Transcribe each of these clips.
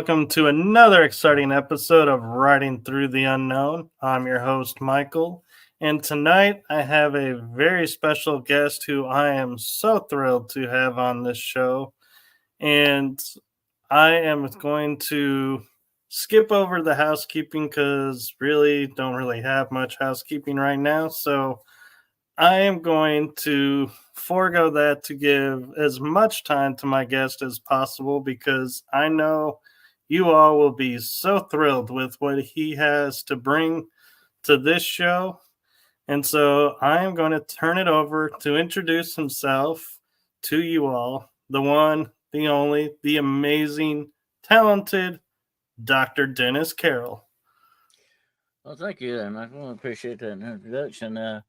welcome to another exciting episode of Riding Through the Unknown. I'm your host, Michael, and tonight I have a very special guest who I am so thrilled to have on this show. And I am going to skip over the housekeeping because really don't really have much housekeeping right now. So I am going to forego that to give as much time to my guest as possible because I know you all will be so thrilled with what he has to bring to this show. And so I am going to turn it over to introduce himself to you all, the one, the only, the amazing, talented Dr. Dennis Carroll. Well, thank you, and I really appreciate that introduction.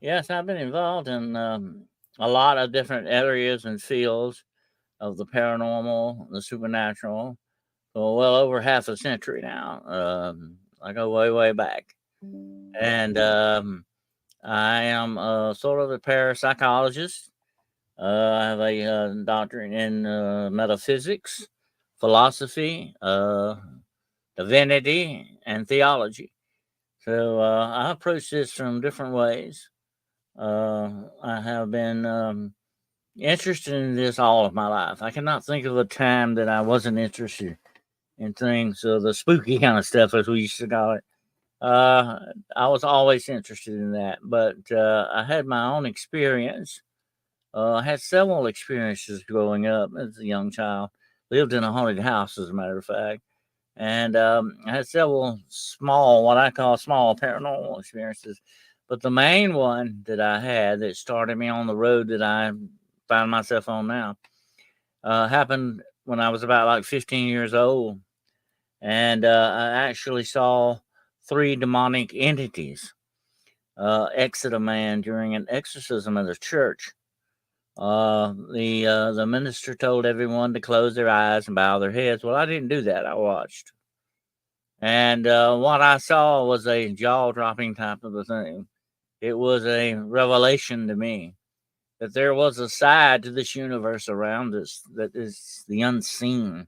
Yes, I've been involved in a lot of different areas and fields of the paranormal, the supernatural, for well over half a century now. I go way, way back. And I am sort of a parapsychologist. I have a doctorate in metaphysics, philosophy, divinity, and theology. So I approach this from different ways. I have been interested in this all of my life. I cannot think of a time that I wasn't interested in things, the spooky kind of stuff, as we used to call it. I was always interested in that, but I had my own experience. I had several experiences growing up as a young child. Lived in a haunted house, as a matter of fact. And I had several small, what I call small paranormal experiences. But the main one that I had that started me on the road that I find myself on now happened when I was about like 15 years old. And I actually saw three demonic entities exit a man during an exorcism at a church. The minister told everyone to close their eyes and bow their heads. Well, I didn't do that. I watched. And what I saw was a jaw-dropping type of a thing. It was a revelation to me that there was a side to this universe around us that is the unseen,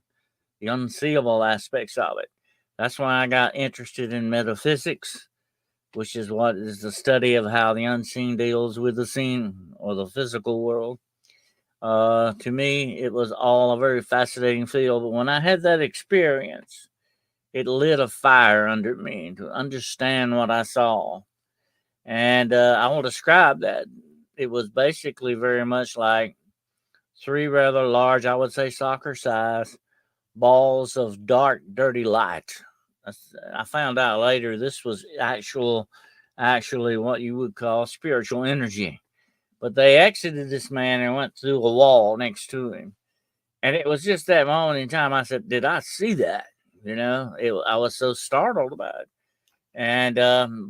the unseeable aspects of it. That's why I got interested in metaphysics, which is what is the study of how the unseen deals with the seen or the physical world. To me, it was all a very fascinating field. But when I had that experience, it lit a fire under me to understand what I saw. And I will describe that. It was basically very much like three rather large, I would say soccer size, balls of dark, dirty light. I found out later this was actually what you would call spiritual energy. But they exited this man and went through a wall next to him. And it was just that moment in time I said, did I see that? I was so startled about it. And,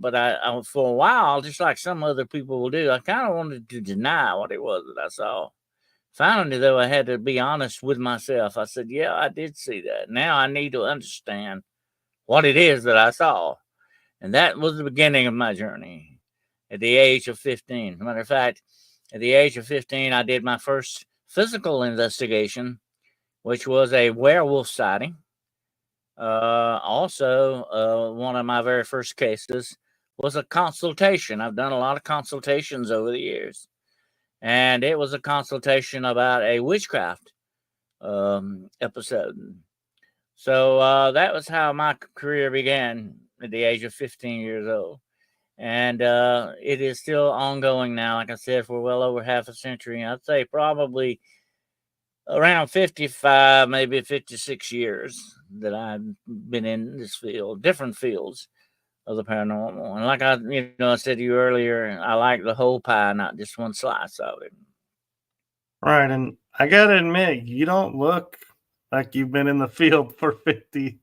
but I, for a while, just like some other people will do, I kind of wanted to deny what it was that I saw. Finally, though, I had to be honest with myself. I said, yeah, I did see that. Now I need to understand what it is that I saw. And that was the beginning of my journey at the age of 15. As a matter of fact, at the age of 15, I did my first physical investigation, which was a werewolf sighting. Also, one of my very first cases was a consultation. I've done a lot of consultations over the years, and it was a consultation about a witchcraft episode. So that was how my career began at the age of 15 years old. And it is still ongoing now, like I said, for well over half a century. I'd say probably around 55, maybe 56 years that I've been in this field, different fields of the paranormal. And like I said to you earlier, I like the whole pie, not just one slice of it. Right. And I got to admit, you don't look like you've been in the field for 50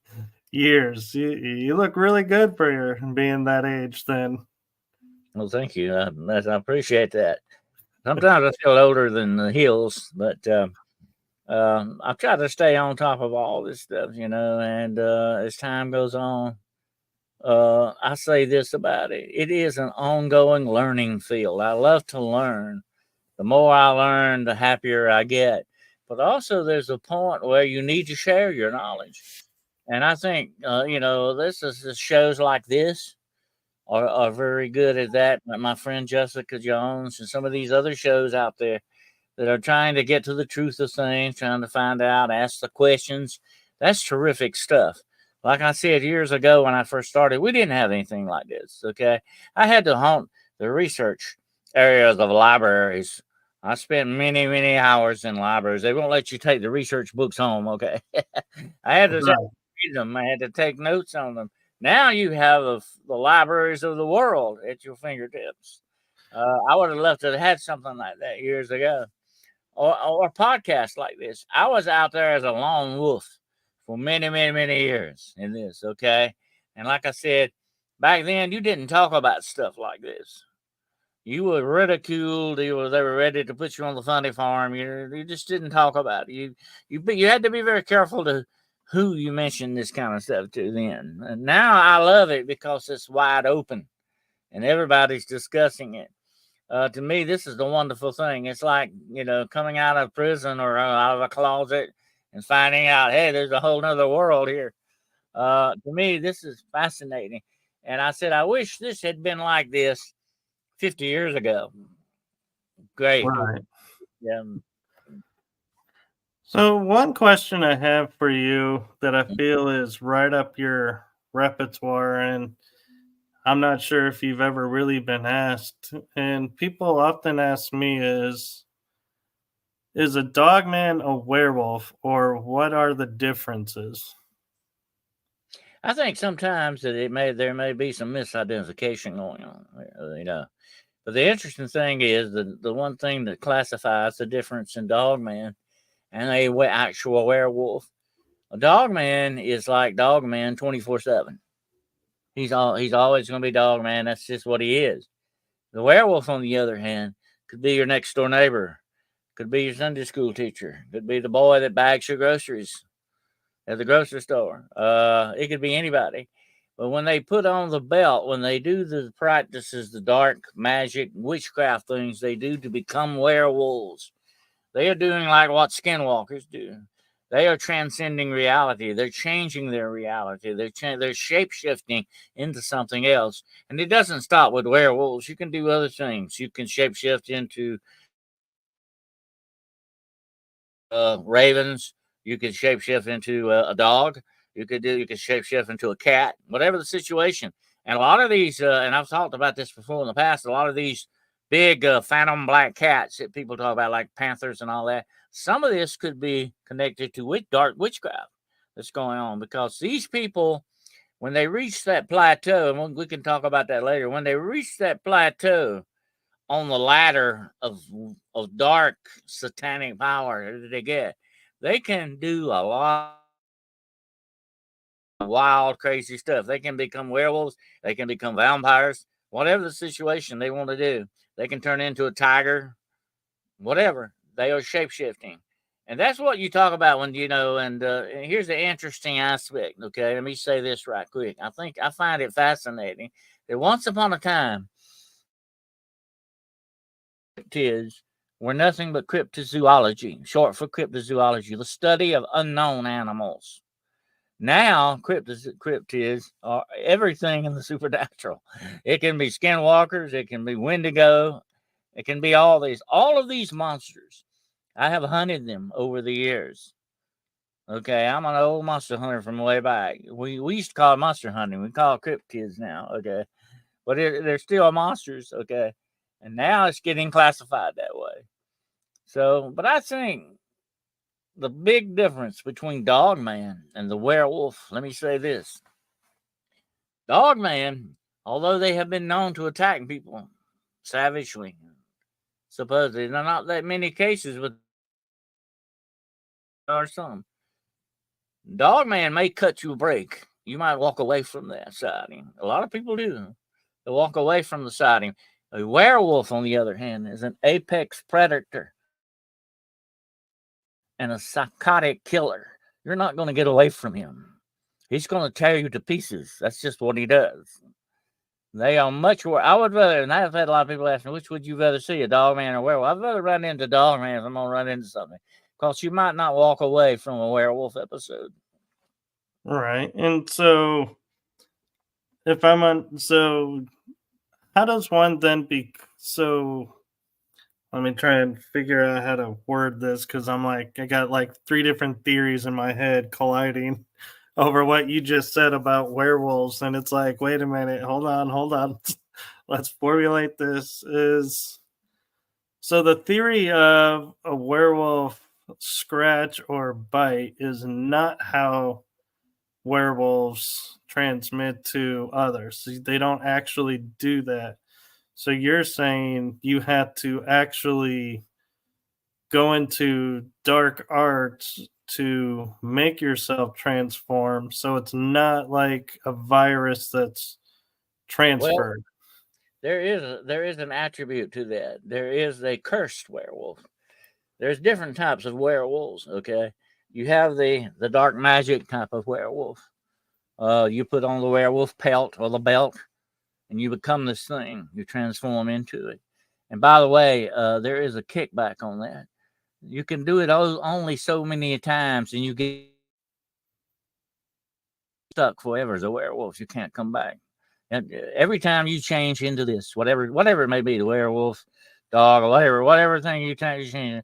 years. You look really good for your being that age then. Well, thank you. I appreciate that. Sometimes I feel older than the hills, but I try to stay on top of all this stuff, and as time goes on, I say this about it. It is an ongoing learning field. I love to learn. The more I learn, the happier I get. But also, there's a point where you need to share your knowledge. And I think, this is shows like this are very good at that. Like my friend Jessica Jones and some of these other shows out there that are trying to get to the truth of things, trying to find out, ask the questions. That's terrific stuff. Like I said years ago when I first started, we didn't have anything like this. Okay. I had to haunt the research areas of libraries. I spent many, many hours in libraries. They won't let you take the research books home. Okay. I had to Right. read them. I had to take notes on them. Now you have the libraries of the world at your fingertips. I would have loved to have had something like that years ago, or podcasts like this. I was out there as a lone wolf for many, many, many years in this. Okay, and like I said, back then you didn't talk about stuff like this. You were ridiculed. They were ready to put you on the funny farm. You just didn't talk about it. You had to be very careful to who you mentioned this kind of stuff to then. And now I love it because it's wide open and everybody's discussing it. To me, this is the wonderful thing. It's like, coming out of prison or out of a closet and finding out, hey, there's a whole nother world here. To me, this is fascinating. And I said, I wish this had been like this 50 years ago. Great. Right. Yeah. So, one question I have for you that I feel is right up your repertoire, and I'm not sure if you've ever really been asked, and people often ask me is a dogman a werewolf, or what are the differences? I think sometimes that there may be some misidentification going on, But the interesting thing is the one thing that classifies the difference in dogman and actual werewolf. A dogman is like dogman 24/7. He's always going to be dogman. That's just what he is. The werewolf, on the other hand, could be your next door neighbor, could be your Sunday school teacher, could be the boy that bags your groceries at the grocery store. It could be anybody. But when they put on the belt, when they do the practices, the dark magic, witchcraft things they do to become werewolves, they are doing like what skinwalkers do. They are transcending reality. They're changing their reality. They're shape shifting into something else. And it doesn't stop with werewolves. You can do other things. You can shape shift into ravens. You could shapeshift into a dog. You could shapeshift into a cat, whatever the situation. And a lot of these, and I've talked about this before in the past, a lot of these big phantom black cats that people talk about, like panthers and all that, some of this could be connected to dark witchcraft that's going on, because these people, when they reach that plateau, and we can talk about that later, when they reach that plateau on the ladder of dark satanic power that they get, they can do a lot of wild, crazy stuff. They can become werewolves, they can become vampires, whatever the situation they want to do. They can turn into a tiger, whatever. They are shape shifting. And that's what you talk about when, and here's the interesting aspect. Okay, let me say this right quick. I find it fascinating that once upon a time, cryptids were nothing but cryptozoology, short for cryptozoology, the study of unknown animals. Now, cryptids are everything in the supernatural. It can be skinwalkers, it can be wendigo, it can be all of these monsters. I have hunted them over the years. Okay, I'm an old monster hunter from way back. We used to call it monster hunting. We call it cryptids now. Okay, but they're still monsters. Okay, and now it's getting classified that way. So, but I think the big difference between Dogman and the werewolf, let me say this. Dogman, although they have been known to attack people savagely, supposedly, there are not that many cases, but there are some. Dogman may cut you a break. You might walk away from that sighting. A lot of people do. They walk away from the sighting. A werewolf, on the other hand, is an apex predator and a psychotic killer. You're not going to get away from him. He's going to tear you to pieces. That's just what he does. They are much worse. I would rather, and I've had a lot of people ask me, which would you rather see, a dog man or a werewolf? I'd rather run into dog man if I'm going to run into something, because you might not walk away from a werewolf episode. Right. And so if I'm on, so how does one then be so let me try and figure out how to word this because I'm like, I got like three different theories in my head colliding over what you just said about werewolves. And it's like, wait a minute, hold on, hold on. Let's formulate this. Is so the theory of a werewolf scratch or bite is not how werewolves transmit to others. They don't actually do that. So you're saying you have to actually go into dark arts to make yourself transform. So it's not like a virus that's Well, transferred. there is an attribute to that. There is a cursed werewolf. There's different types of werewolves. Okay, you have the dark magic type of werewolf. You put on the werewolf pelt or the belt, and you become this thing. You transform into it. And by the way, there is a kickback on that. You can do it only so many times, and you get stuck forever as a werewolf. You can't come back. And every time you change into this, whatever it may be, the werewolf, dog, or whatever thing you change.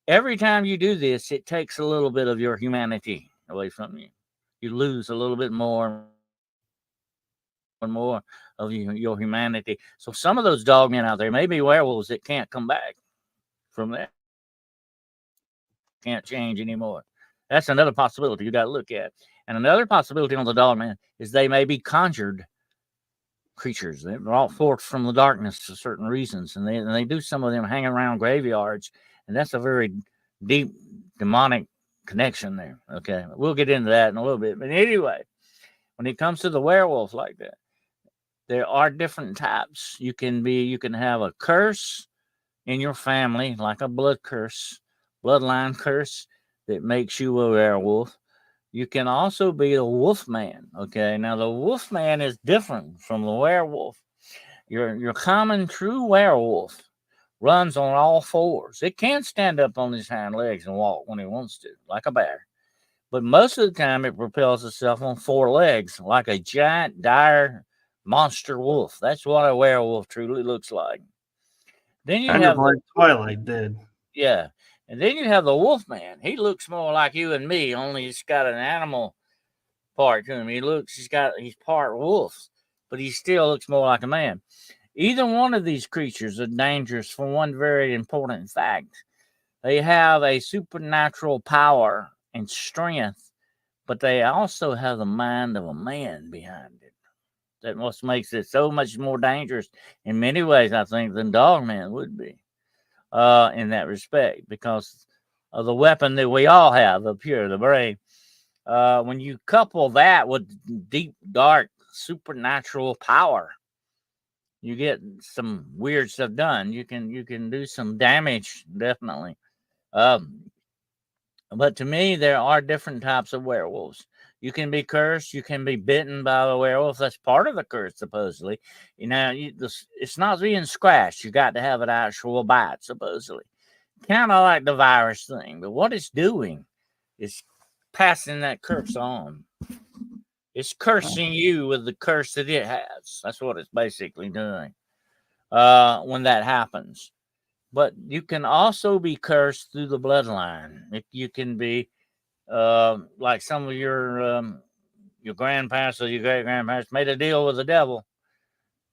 Every time you do this, it takes a little bit of your humanity away from you. You lose a little bit more and more of your humanity. So some of those dog men out there may be werewolves that can't come back from that, can't change anymore. That's another possibility you got to look at. And another possibility on the dog man is they may be conjured creatures. They're brought forth from the darkness for certain reasons, and they do some of them hang around graveyards, and that's a very deep demonic connection there. Okay, we'll get into that in a little bit, but anyway, when it comes to the werewolf like that, there are different types. You can have a curse in your family, like a bloodline curse that makes you a werewolf. You can also be the wolf man. Okay, now the wolf man is different from the werewolf. Your common true werewolf runs on all fours. It can stand up on his hind legs and walk when it wants to, like a bear. But most of the time, it propels itself on four legs, like a giant, dire monster wolf. That's what a werewolf truly looks like. Then you Kind of have like Twilight did. yeah, and then you have the wolf man. He looks more like you and me, only he's got an animal part to him. He's part wolf, but he still looks more like a man. Either one of these creatures are dangerous for one very important fact. They have a supernatural power and strength, but they also have the mind of a man behind it. That what makes it so much more dangerous in many ways, I think, than Dogman would be in that respect, because of the weapon that we all have up here, the brain. When you couple that with deep, dark, supernatural power, you get some weird stuff done. You can do some damage, definitely. Um, but to me, there are different types of werewolves. You can be cursed. You can be bitten by a werewolf. That's part of the curse, supposedly. It's not being scratched. You got to have an actual bite, supposedly. Kind of like the virus thing. But what it's doing is passing that curse on. It's cursing you with the curse that it has. That's what it's basically doing when that happens. But you can also be cursed through the bloodline. You can be like some of your grandparents or your great grandparents made a deal with the devil,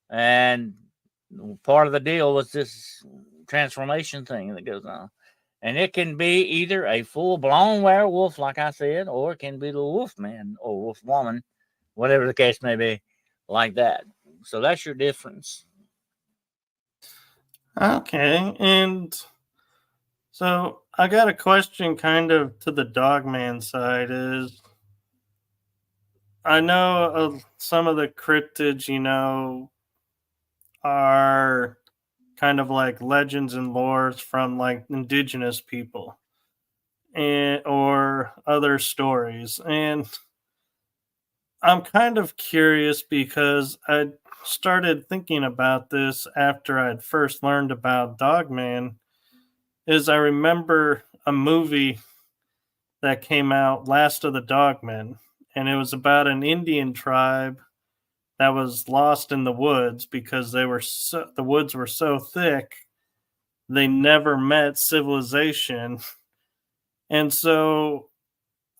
and part of the deal was this transformation thing that goes on. And it can be either a full blown werewolf, like I said, or it can be the wolf man or wolf woman, whatever the case may be, like that. So that's your difference. Okay. And so I got a question kind of to the Dogman side is I know some of the cryptids, are kind of like legends and lores from like indigenous people and or other stories. And I'm kind of curious because I started thinking about this after I'd first learned about Dogman is I remember a movie that came out, Last of the Dogmen, and it was about an Indian tribe that was lost in the woods because the woods were so thick they never met civilization. And so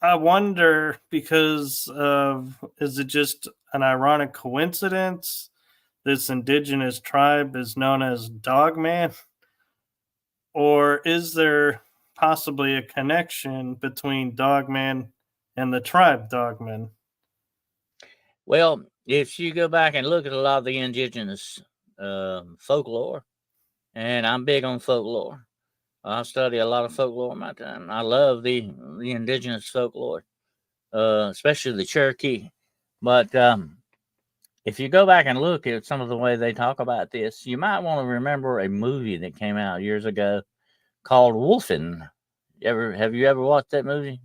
I wonder, because of, is it just an ironic coincidence this indigenous tribe is known as Dogman, or is there possibly a connection between Dogman and the tribe Dogman? Well, if you go back and look at a lot of the indigenous folklore, and I'm big on folklore. I study a lot of folklore in my time. I love the indigenous folklore, especially the Cherokee. But if you go back and look at some of the way they talk about this, you might want to remember a movie that came out years ago called Wolfen. Have you ever watched that movie?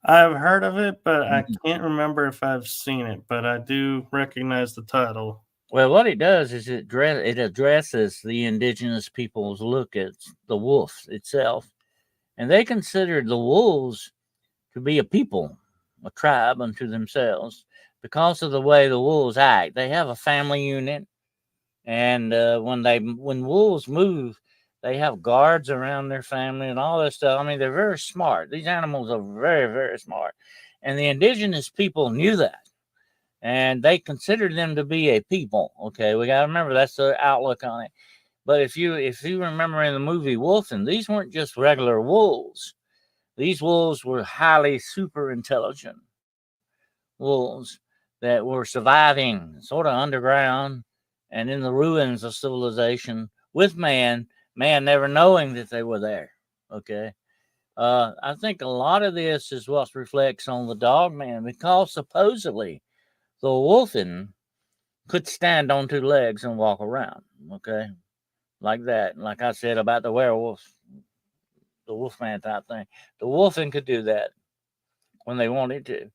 I've heard of it, but I Mhm. can't remember if I've seen it, but I do recognize the title. Well, what it does is it addresses the indigenous people's look at the wolf itself, and they considered the wolves to be a people, a tribe unto themselves, because of the way the wolves act. They have a family unit, and when wolves move, they have guards around their family and all this stuff. I mean, they're very smart. These animals are very, very smart, and the indigenous people knew that, and they considered them to be a people. Okay, we got to remember that's the outlook on it. But if you remember in the movie Wolfen, these weren't just regular wolves. These wolves were highly super intelligent wolves that were surviving sort of underground and in the ruins of civilization with man never knowing that they were there. Okay. I think a lot of this is what reflects on the dog man because supposedly the wolfen could stand on two legs and walk around. Okay. Like that. Like I said about the werewolf, the wolfman type thing. The wolfen could do that when they wanted to.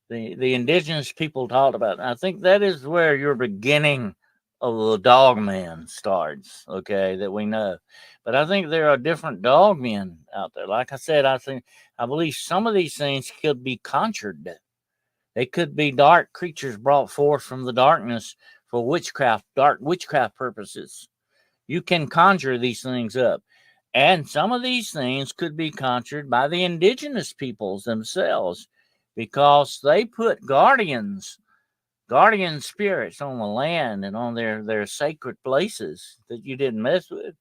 The indigenous people talked about it. I think that is where your beginning of the dog man starts, okay, that we know. But I think there are different dog men out there. Like I said, I believe some of these things could be conjured. They could be dark creatures brought forth from the darkness for dark witchcraft purposes. You can conjure these things up. And some of these things could be conjured by the indigenous peoples themselves because they put guardian spirits on the land and on their sacred places that you didn't mess with.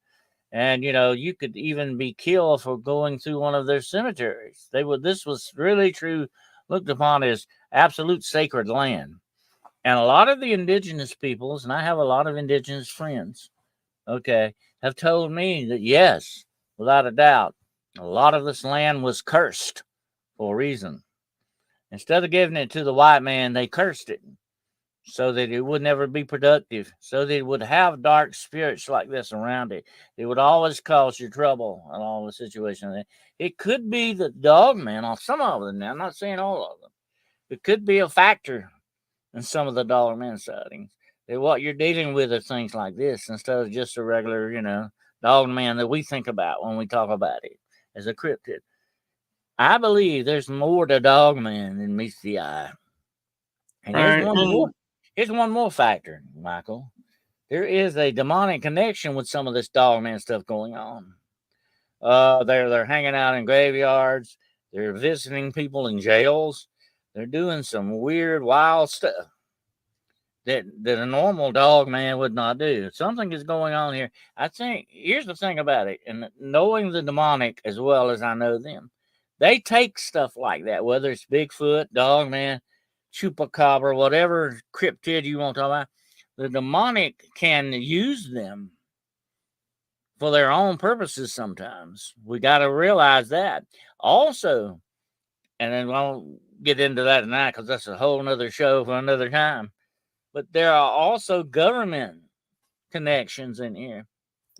And you could even be killed for going through one of their cemeteries. This was really true, looked upon as absolute sacred land. And a lot of the indigenous peoples, and I have a lot of indigenous friends, okay, have told me that yes, without a doubt, a lot of this land was cursed for a reason. Instead of giving it to the white man, they cursed it so that it would never be productive, so that it would have dark spirits like this around it. It would always cause you trouble in all the situations. It could be the dog man on some of them. Now, I'm not saying all of them. It could be a factor in some of the dog man sightings. That what you're dealing with are things like this instead of just a regular, dog man that we think about when we talk about it as a cryptid. I believe there's more to dog man than meets the eye. And All right, and here's one more factor, Michael. There is a demonic connection with some of this dog man stuff going on. They're hanging out in graveyards. They're visiting people in jails. They're doing some weird, wild stuff that a normal dog man would not do. Something is going on here. I think here's the thing about it, and knowing the demonic as well as I know them, they take stuff like that, whether it's Bigfoot, dog man, chupacabra, whatever cryptid you want to talk about. The demonic can use them for their own purposes sometimes. We got to realize that. Also, and then I won't get into that tonight because that's a whole nother show for another time. But there are also government connections in here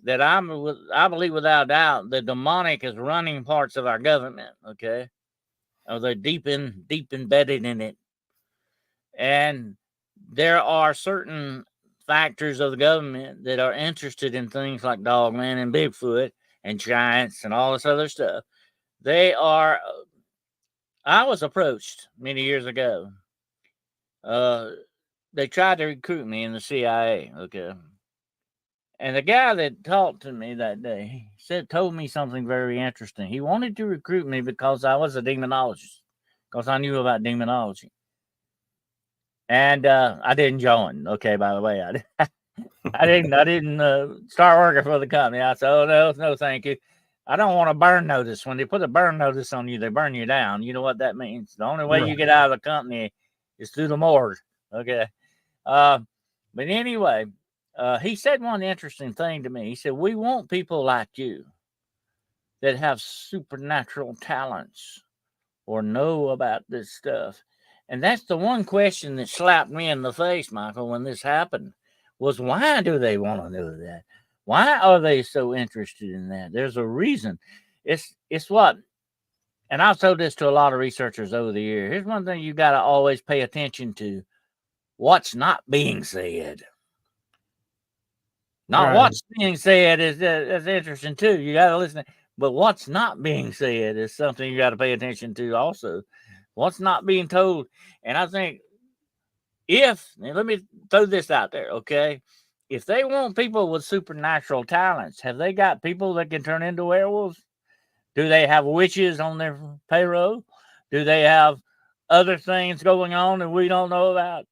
that I believe without doubt the demonic is running parts of our government. Okay, or they're deep embedded in it, and there are certain factors of the government that are interested in things like Dogman and Bigfoot and giants and all this other stuff. They are I was approached many years ago. They tried to recruit me in the CIA. Okay. And the guy that talked to me that day told me something very interesting. He wanted to recruit me because I was a demonologist, because I knew about demonology. And I didn't join. Okay, by the way, I didn't start working for the company. I said, "Oh no, thank you. I don't want a burn notice. When they put a burn notice on you, they burn you down. You know what that means. The only way you get out of the company is through the morgue." Okay. But anyway, he said one interesting thing to me. He said, "We want people like you that have supernatural talents or know about this stuff." And that's the one question that slapped me in the face, Michael, when this happened, was why do they want to know that? Why are they so interested in that? There's a reason. It's what, and I've told this to a lot of researchers over the years. Here's one thing you got to always pay attention to: what's not being said. Not what's being said is interesting too. You got to listen. But what's not being said is something you got to pay attention to also. What's not being told. And I think let me throw this out there, okay? If they want people with supernatural talents, have they got people that can turn into werewolves? Do they have witches on their payroll? Do they have other things going on that we don't know about?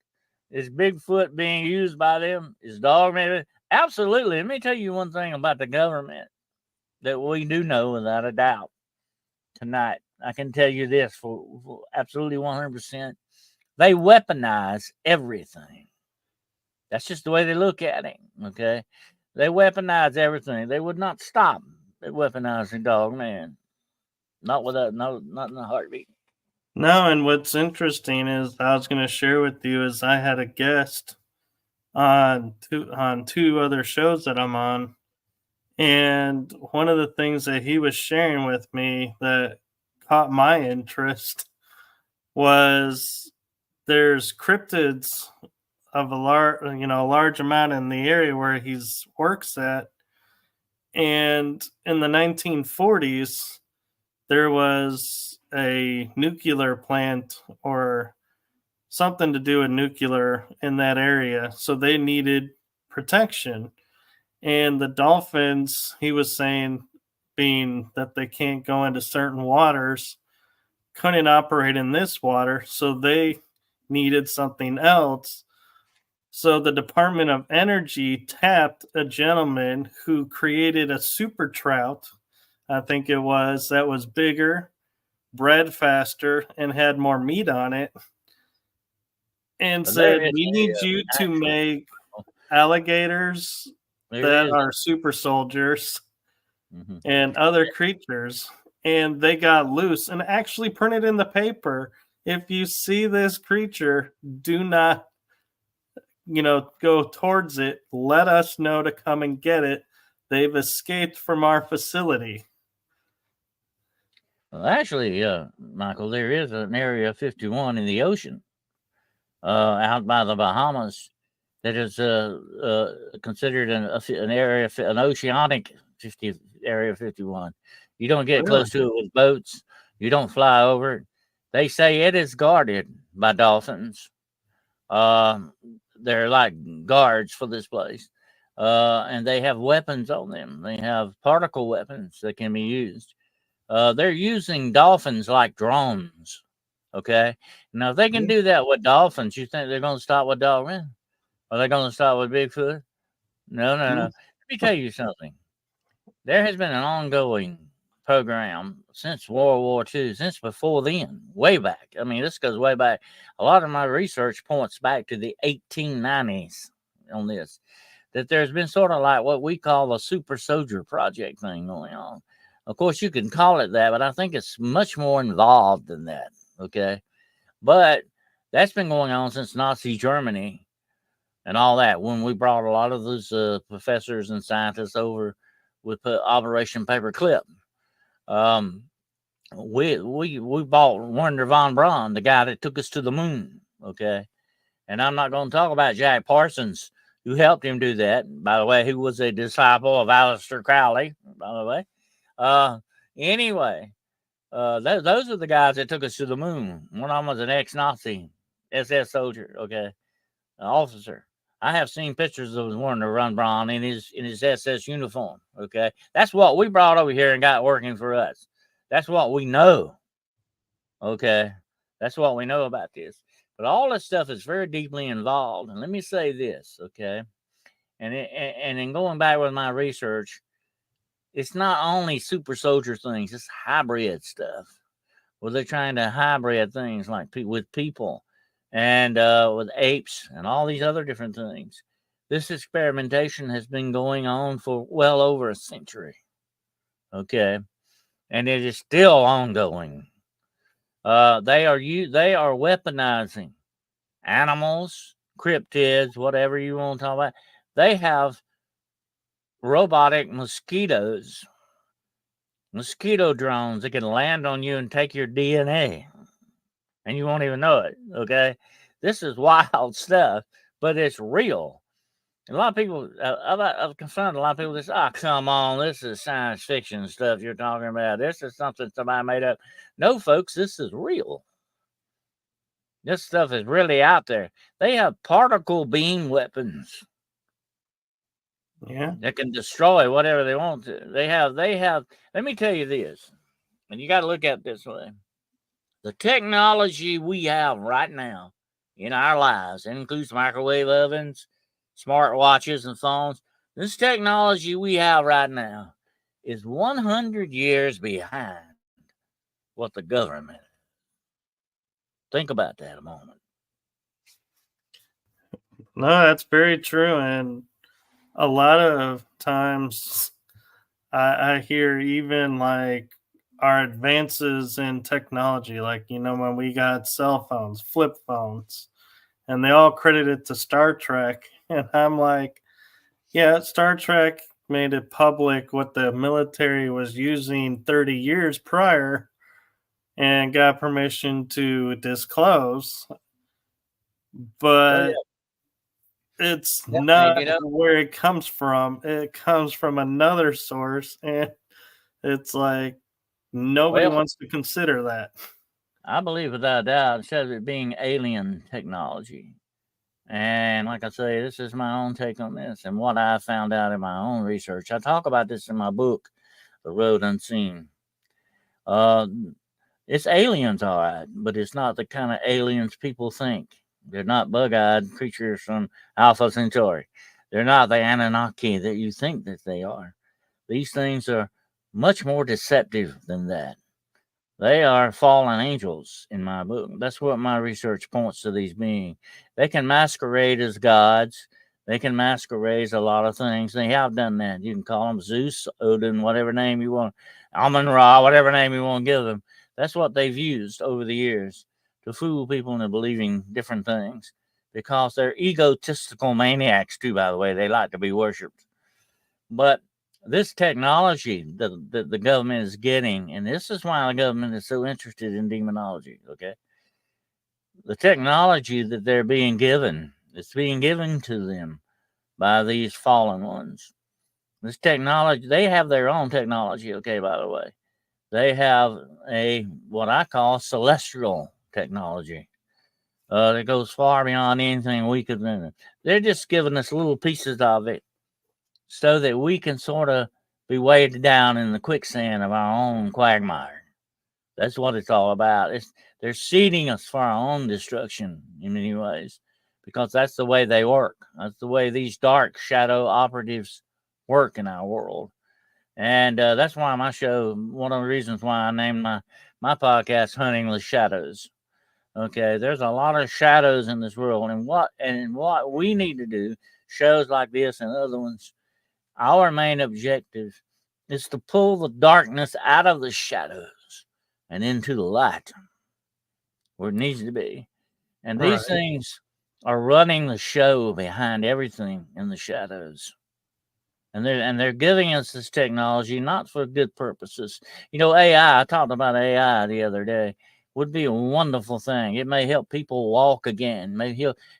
Is Bigfoot being used by them? Is Dogman? Absolutely. Let me tell you one thing about the government that we do know without a doubt tonight. I can tell you this for absolutely 100%. They weaponize everything. That's just the way they look at it. Okay. They weaponize everything. They would not stop at weaponizing Dogman. Not not in a heartbeat. No, and what's interesting is I was going to share with you is I had a guest on two other shows that I'm on, and one of the things that he was sharing with me that caught my interest was there's cryptids of a large amount in the area where he's works at, and in the 1940s there was a nuclear plant or something to do with nuclear in that area, so they needed protection. And the dolphins, he was saying, being that they can't go into certain waters, couldn't operate in this water, so they needed something else. So the Department of Energy tapped a gentleman who created a super trout, I think it was, that was bigger, bred faster, and had more meat on it, and said, "We need you to make alligators that are super soldiers and other creatures." And they got loose and actually printed in the paper, "If you see this creature, do not go towards it. Let us know to come and get it. They've escaped from our facility." Well, actually, Michael, there is an Area 51 in the ocean out by the Bahamas that is considered an area, an oceanic Area 51. You don't get close to it with boats. You don't fly over it. They say it is guarded by dolphins. They're like guards for this place. And they have weapons on them. They have particle weapons that can be used. They're using dolphins like drones. Okay. Now, if they can do that with dolphins, you think they're going to stop with Dogman? Are they going to stop with Bigfoot? No. Let me tell you something. There has been an ongoing program since World War II, since before then, way back. I mean, this goes way back. A lot of my research points back to the 1890s on this, that there's been sort of like what we call a super soldier project thing going on. Of course, you can call it that, but I think it's much more involved than that. Okay. But that's been going on since Nazi Germany and all that. When we brought a lot of those professors and scientists over with Operation Paperclip, we bought Werner von Braun, the guy that took us to the moon. Okay. And I'm not going to talk about Jack Parsons, who helped him do that. By the way, who was a disciple of Aleister Crowley, by the way. Anyway, Those are the guys that took us to the moon. One of them was an ex-Nazi SS soldier, okay, an officer. I have seen pictures of him wearing the Run Braun in his SS uniform. Okay, that's what we brought over here and got working for us. That's what we know. Okay, that's what we know about this. But all this stuff is very deeply involved. And let me say this, okay, and in going back with my research, it's not only super soldier things; it's hybrid stuff. Well, they're trying to hybrid things like with people and with apes and all these other different things. This experimentation has been going on for well over a century. Okay, and it is still ongoing. They are weaponizing animals, cryptids, whatever you want to talk about. They have robotic mosquito drones that can land on you and take your DNA, and you won't even know it. Okay, this is wild stuff, but it's real. A lot of people, I've confronted a lot of people that say, "Oh, come on, this is science fiction stuff you're talking about. This is something somebody made up." No, folks, this is real. This stuff is really out there. They have particle beam weapons. Yeah. That can destroy whatever they want to. They have, let me tell you this, and you got to look at it this way. The technology we have right now in our lives, it includes microwave ovens, smart watches, and phones. This technology we have right now is 100 years behind what the government. Think about that a moment. No, that's very true. And a lot of times I hear even like our advances in technology, like, when we got cell phones, flip phones, and they all credit it to Star Trek. And I'm like, yeah, Star Trek made it public what the military was using 30 years prior and got permission to disclose. Oh, yeah. But it's Definitely, not where it comes from. It comes from another source, and it's like nobody Well, wants to consider that. I believe without a doubt, instead of it being alien technology. And like I say, this is my own take on this and what I found out in my own research. I talk about this in my book, The Road Unseen. It's aliens, all right, but it's not the kind of aliens people think. They're not bug-eyed creatures from Alpha Centauri. They're not the Anunnaki that you think that they are. These things are much more deceptive than that. They are fallen angels in my book. That's what my research points to these being. They can masquerade as gods. They can masquerade as a lot of things. They have done that. You can call them Zeus, Odin, whatever name you want, Amun Ra, whatever name you want to give them. That's what they've used over the years to fool people into believing different things because they're egotistical maniacs, too, by the way. They like to be worshipped. But this technology that the government is getting, and this is why the government is so interested in demonology, okay? The technology that they're being given, it's being given to them by these fallen ones. This technology, they have their own technology, okay, by the way. They have what I call celestial technology. That goes far beyond anything we could do. They're just giving us little pieces of it so that we can sort of be weighed down in the quicksand of our own quagmire. That's what it's all about. They're seeding us for our own destruction in many ways because that's the way they work. That's the way these dark shadow operatives work in our world. And that's why my show, one of the reasons why I named my podcast Hunting the Shadows. Okay, there's a lot of shadows in this world, and what we need to do, shows like this and other ones, our main objective is to pull the darkness out of the shadows and into the light where it needs to be. And these Right. things are running the show behind everything in the shadows. And they're giving us this technology not for good purposes. AI, I talked about AI the other day, would be a wonderful thing. It may help people walk again, may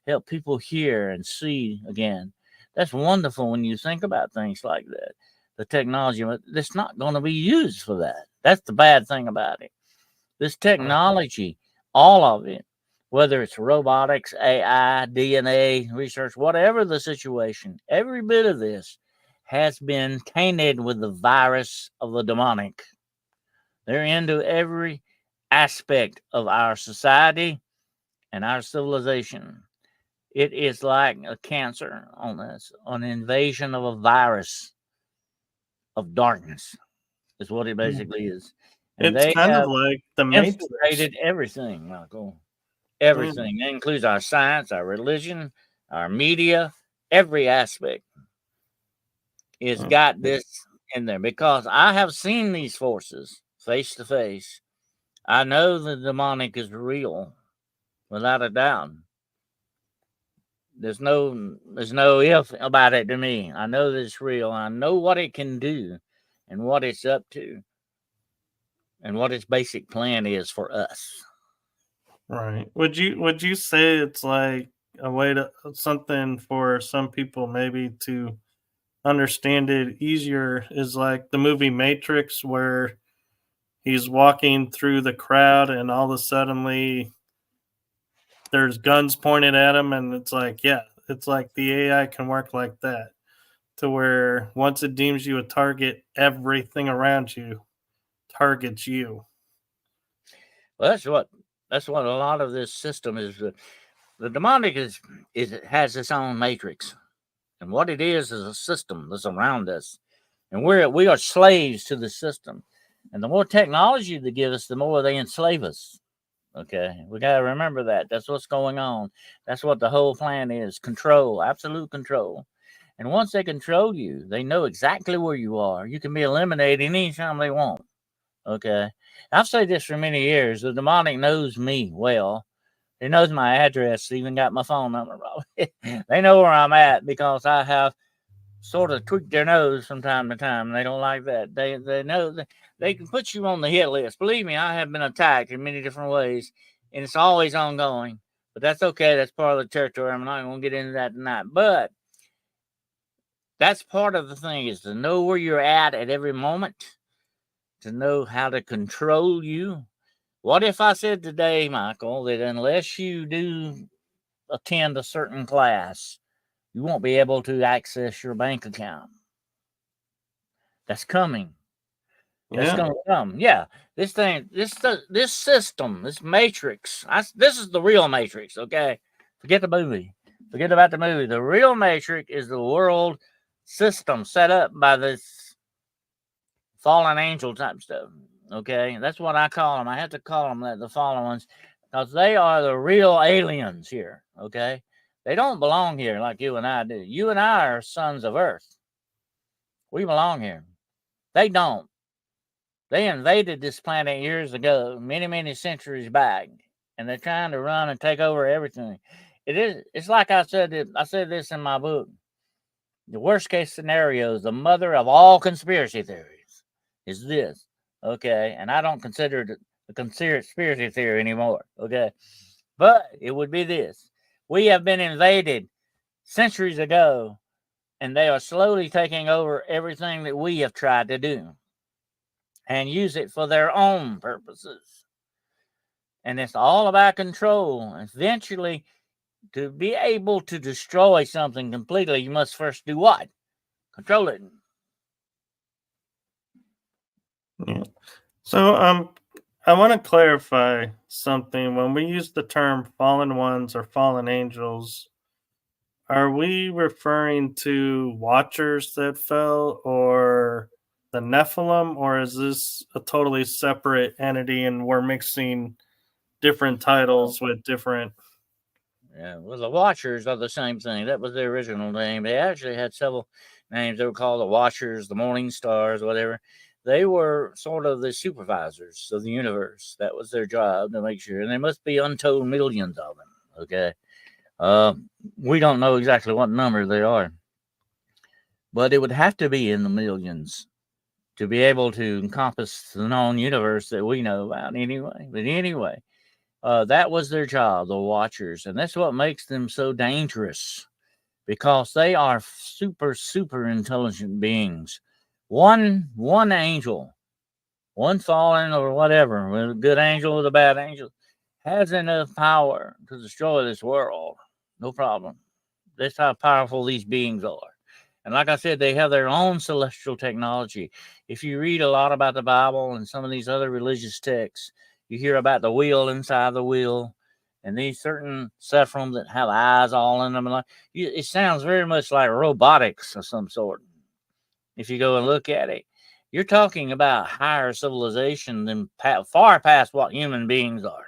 help people hear and see again. That's wonderful when you think about things like that. The technology, but it's not going to be used for that. That's the bad thing about it. This technology, all of it, whether it's robotics, AI, DNA research, whatever the situation, every bit of this has been tainted with the virus of the demonic. They're into every aspect of our society and our civilization. It is like a cancer on us, an invasion of a virus of darkness, is what it basically is. And It's they kind of have like the Matrix. infiltrated everything, Michael. Yeah. Everything. That includes our science, our religion, our media, every aspect has got this in there because I have seen these forces face to face. I know the demonic is real, without a doubt. There's no if about it to me. I know that it's real. I know what it can do and what it's up to and what its basic plan is for us. Right. Would you say it's like a way to something for some people maybe to understand it easier is like the movie Matrix where he's walking through the crowd and all of a suddenly there's guns pointed at him and it's like, yeah, it's like the AI can work like that to where once it deems you a target, everything around you targets you. Well, that's what a lot of this system is. The demonic is it has its own matrix, and what it is a system that's around us, and we are slaves to the system. And the more technology they give us, the more they enslave us. Okay, we got to remember that. That's what's going on. That's what the whole plan is: control, absolute control. And once they control you, they know exactly where you are. You can be eliminated anytime they want. Okay, I've said this for many years. The demonic knows me well. He knows my address. Even got my phone number. They know where I'm at because I have sort of tweaked their nose from time to time. They don't like that. They know that they can put you on the hit list. Believe me, I have been attacked in many different ways, and it's always ongoing. But that's okay. That's part of the territory. I'm not going to get into that tonight. But that's part of the thing is to know where you're at every moment, to know how to control you. What if I said today, Michael, that unless you do attend a certain class, you won't be able to access your bank account? That's coming. That's Yeah. going to come. Yeah, this thing, this system, this matrix. This is the real matrix. Okay, forget the movie. Forget about the movie. The real matrix is the world system set up by this fallen angel type stuff. Okay, that's what I call them. I have to call them that, the fallen ones, because they are the real aliens here. Okay, they don't belong here like you and I do. You and I are sons of Earth. We belong here. They don't. They invaded this planet years ago, many, many centuries back, and they're trying to run and take over everything. It's like I said. I said this in my book. The worst case scenario is the mother of all conspiracy theories. Is this okay? And I don't consider it a conspiracy theory anymore. Okay, but it would be this: we have been invaded centuries ago, and they are slowly taking over everything that we have tried to do and use it for their own purposes. And it's all about control. Eventually, to be able to destroy something completely, you must first do what? Control it. Yeah. So I want to clarify something. When we use the term fallen ones or fallen angels, are we referring to watchers that fell or the Nephilim, or is this a totally separate entity and we're mixing different titles with different? Yeah, well, the Watchers are the same thing. That was their original name. They actually had several names. They were called the Watchers, the Morning Stars, whatever. They were sort of the supervisors of the universe. That was their job to make sure. And there must be untold millions of them. Okay. We don't know exactly what number they are, but it would have to be in the millions to be able to encompass the known universe that we know about anyway. But anyway, that was their job, the Watchers. And that's what makes them so dangerous because they are super, super intelligent beings. One angel one fallen or whatever, a good angel or the bad angel, has enough power to destroy this world. No problem. That's how powerful these beings are. And like I said, they have their own celestial technology. If you read a lot about the Bible and some of these other religious texts, you hear about the wheel inside the wheel and these certain sephiroms that have eyes all in them. It sounds very much like robotics of some sort. If you go and look at it, you're talking about higher civilization than far past what human beings are.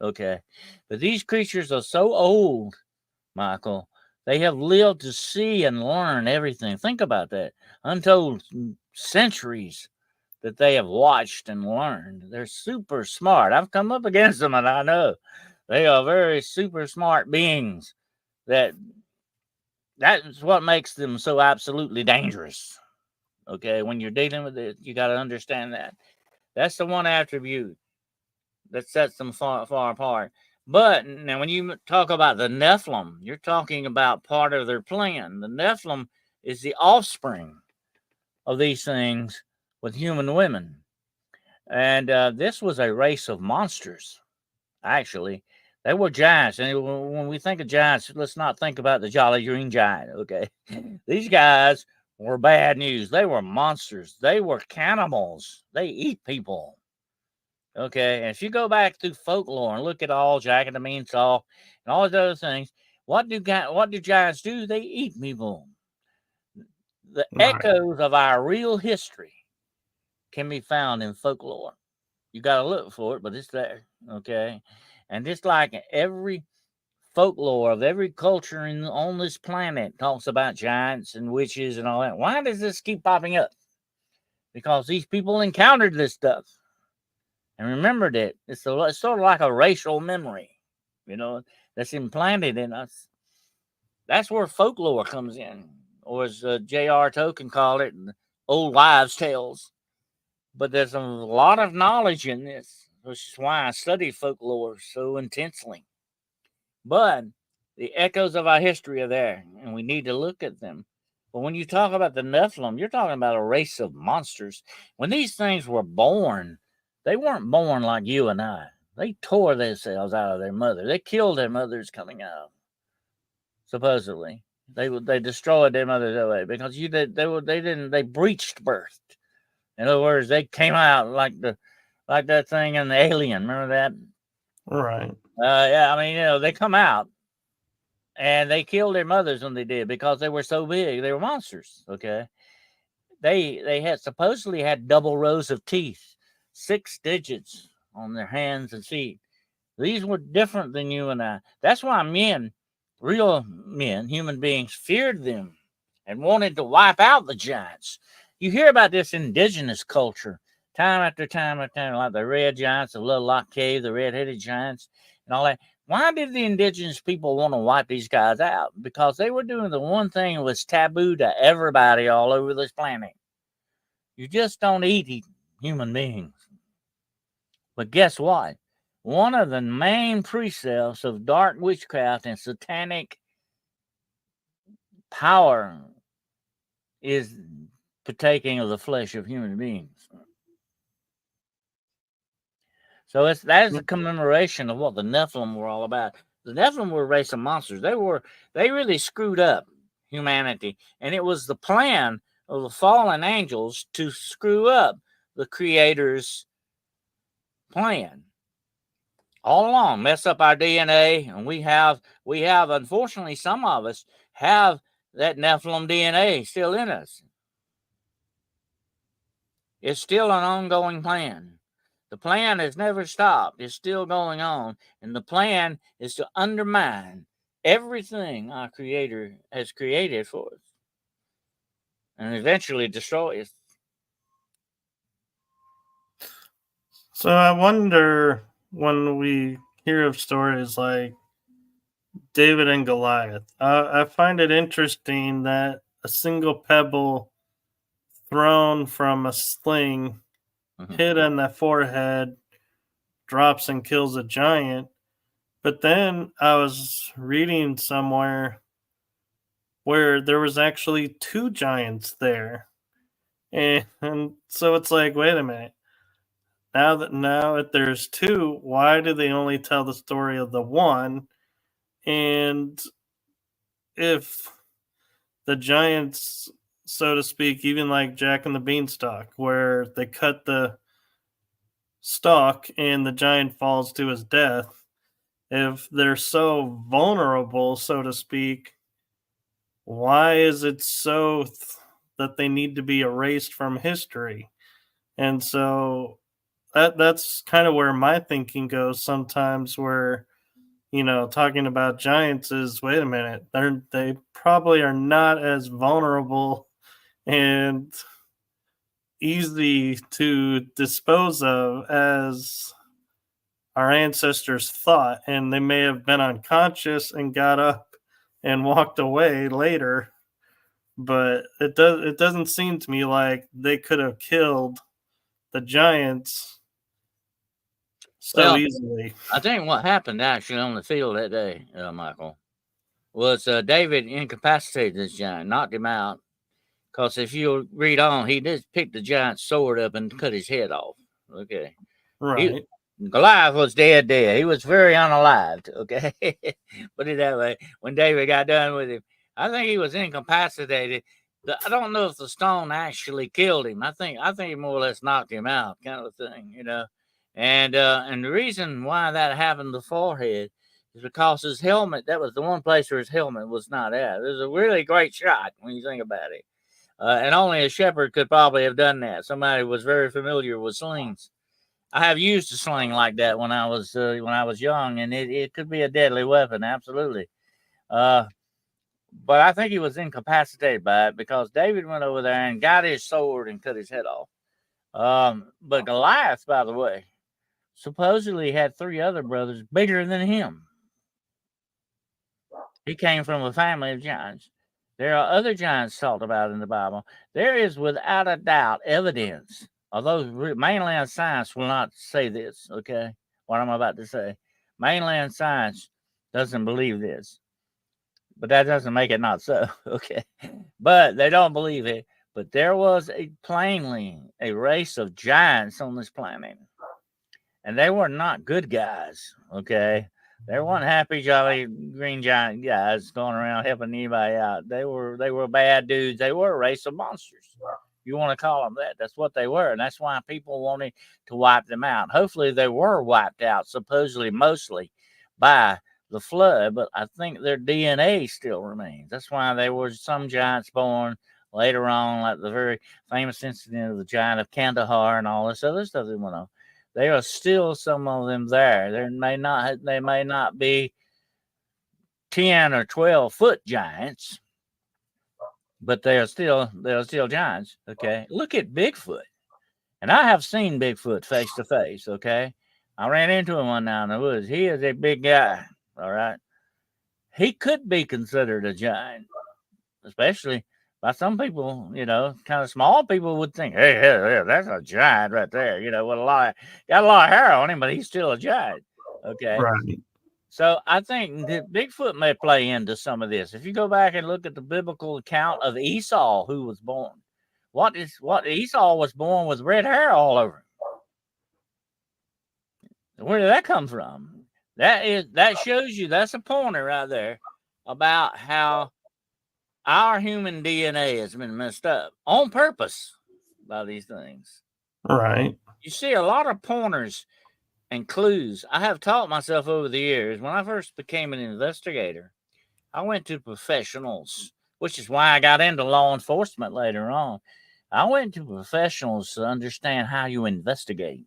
Okay. But these creatures are so old, Michael. They have lived to see and learn everything. Think about that. Untold centuries that they have watched and learned. They're super smart. I've come up against them and I know they are very super smart beings. That's what makes them so absolutely dangerous. Okay, when you're dealing with it, you got to understand that. That's the one attribute that sets them far apart. But now, when you talk about the Nephilim, you're talking about part of their plan. The Nephilim is the offspring of these things with human women. And this was a race of monsters, actually. They were giants. And when we think of giants, let's not think about the Jolly Green Giant, okay? These guys were bad news. They were monsters. They were cannibals. They eat people. Okay, and if you go back through folklore and look at all Jack and the Beanstalk and all those other things, what do giants do? They eat people. The echoes of our real history can be found in folklore. You got to look for it, but it's there. Okay, and just like every folklore of every culture on this planet talks about giants and witches and all that. Why does this keep popping up? Because these people encountered this stuff and remembered it. It's sort of like a racial memory, that's implanted in us. That's where folklore comes in, or as J.R. Tolkien called it, old wives' tales. But there's a lot of knowledge in this, which is why I study folklore so intensely. But the echoes of our history are there, and we need to look at them. But when you talk about the Nephilim, you're talking about a race of monsters. When these things were born, they weren't born like you and I. They tore themselves out of their mother. They killed their mothers coming out. Supposedly, they destroyed their mothers that way because they breached birth. In other words, they came out like that thing in the Alien. Remember that? Right. Yeah, I mean, they come out and they killed their mothers when they did because they were so big. They were monsters. Okay, they had supposedly had double rows of teeth, 6 digits on their hands and feet. These were different than you and I. That's why real men, human beings, feared them and wanted to wipe out the giants. You hear about this indigenous culture time after time after time, like the red giants of Little Lock Cave, the red-headed giants, and all that. Why did the indigenous people want to wipe these guys out? Because they were doing the one thing that was taboo to everybody all over this planet. You just don't eat human beings. But guess what? One of the main precepts of dark witchcraft and satanic power is partaking of the flesh of human beings. So that is a commemoration of what the Nephilim were all about. The Nephilim were a race of monsters. They really screwed up humanity, and it was the plan of the fallen angels to screw up the Creator's plan all along, mess up our DNA, and we have unfortunately, some of us have that Nephilim DNA still in us. It's still an ongoing plan. The plan has never stopped. It's still going on. And the plan is to undermine everything our Creator has created for us and eventually destroy us. So I wonder, when we hear of stories like David and Goliath, I find it interesting that a single pebble thrown from a sling hit on the forehead drops and kills a giant. But then I was reading somewhere where there was actually 2 giants there. And so it's like, wait a minute. Now if there's two, why do they only tell the story of the one? And if the giants, so to speak, even like Jack and the Beanstalk, where they cut the stalk and the giant falls to his death, if they're so vulnerable, so to speak, why is it that they need to be erased from history? And so that's kind of where my thinking goes sometimes, where talking about giants is, wait a minute, they probably are not as vulnerable and easy to dispose of as our ancestors thought, and they may have been unconscious and got up and walked away later, but it doesn't seem to me like they could have killed the giants so Well, easily. I think what happened actually on the field that day, Michael, was David incapacitated this giant, knocked him out. Because if you read on, he did pick the giant's sword up and cut his head off. Okay. Right. Goliath was dead. He was very unalived. Okay. Put it that way. When David got done with him, I think he was incapacitated. I don't know if the stone actually killed him. I think he more or less knocked him out, kind of thing, And the reason why that happened to the forehead is because his helmet, that was the one place where his helmet was not at. It was a really great shot when you think about it. And only a shepherd could probably have done that. Somebody who was very familiar with slings. I have used a sling like that when I was young, and it could be a deadly weapon, absolutely. But I think he was incapacitated by it because David went over there and got his sword and cut his head off. But Goliath, by the way, supposedly had 3 other brothers bigger than him. He came from a family of giants. There are other giants talked about in the Bible. There is without a doubt evidence, although mainland science will not say this, okay, what I'm about to say. Mainland science doesn't believe this, but that doesn't make it not so, okay? But they don't believe it. But there was plainly a race of giants on this planet, and they were not good guys, okay? They weren't happy, jolly, green giant guys going around helping anybody out. They were bad dudes. They were a race of monsters. You want to call them that. That's what they were. And that's why people wanted to wipe them out. Hopefully they were wiped out, supposedly mostly by the flood, but I think their DNA still remains. That's why there were some giants born later on, like the very famous incident of the giant of Kandahar and all this other stuff that went on. There are still some of them there. They may not be 10 or 12 foot giants, but they are still giants. Okay. Look at Bigfoot. And I have seen Bigfoot face to face. Okay. I ran into him one night in the woods. He is a big guy. All right. He could be considered a giant, especially by some people, kind of small people would think, hey, that's a giant right there, with got a lot of hair on him, but he's still a giant. Okay. Right. So I think that Bigfoot may play into some of this. If you go back and look at the biblical account of Esau, who was born, what Esau was born with red hair all over him. Where did that come from? That shows you, that's a pointer right there about how our human DNA has been messed up on purpose by these things. Right. You see a lot of pointers and clues. I have taught myself over the years. When I first became an investigator, I went to professionals, which is why I got into law enforcement later on. I went to professionals to understand how you investigate.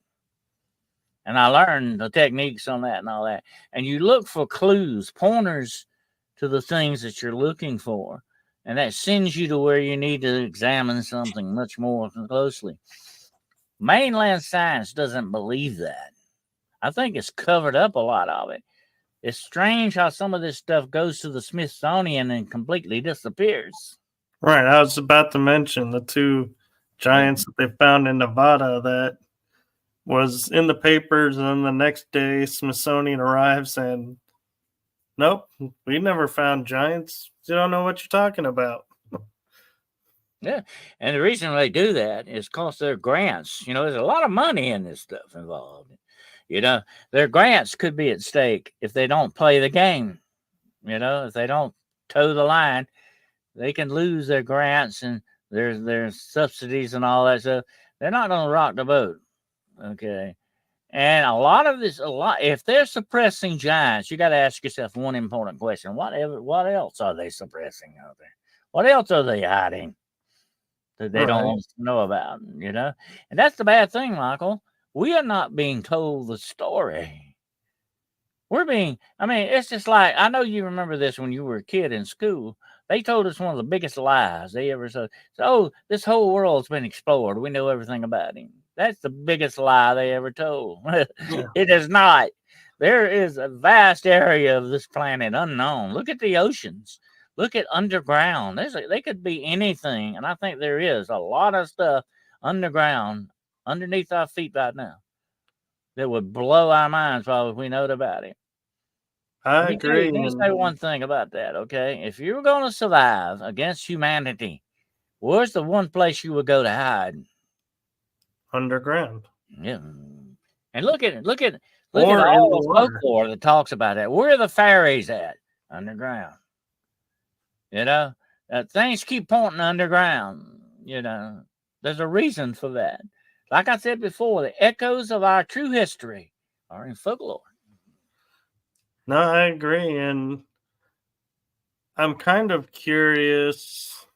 And I learned the techniques on that and all that. And you look for clues, pointers to the things that you're looking for. And that sends you to where you need to examine something much more closely. Mainland science doesn't believe that. I think it's covered up a lot of it. It's strange how some of this stuff goes to the Smithsonian and completely disappears. Right. I was about to mention the 2 giants that they found in Nevada that was in the papers, and then the next day Smithsonian arrives and nope, we never found giants. You don't know what you're talking about. Yeah. And the reason they do that is because their grants, there's a lot of money in this stuff involved. Their grants could be at stake if they don't play the game. If they don't toe the line, they can lose their grants and their subsidies and all that stuff. They're not going to rock the boat. Okay. And if they're suppressing giants, you got to ask yourself one important question. What else are they suppressing out there? What else are they hiding that they don't want us to know about? And that's the bad thing, Michael. We are not being told the story. It's just like, I know you remember this when you were a kid in school. They told us one of the biggest lies they ever said. So, this whole world's been explored. We know everything about him. That's the biggest lie they ever told. It is not. There is a vast area of this planet unknown. Look at the oceans. Look at underground. They could be anything. And I think there is a lot of stuff underground, underneath our feet right now, that would blow our minds probably if we know about it. I agree. Let me say one thing about that, okay? If you were going to survive against humanity, where's the one place you would go to hide? Underground. Yeah. And look at all the folklore that talks about that. Where are the fairies at? Underground. Things keep pointing underground. There's a reason for that. Like I said before, the echoes of our true history are in folklore. No, I agree. And I'm kind of curious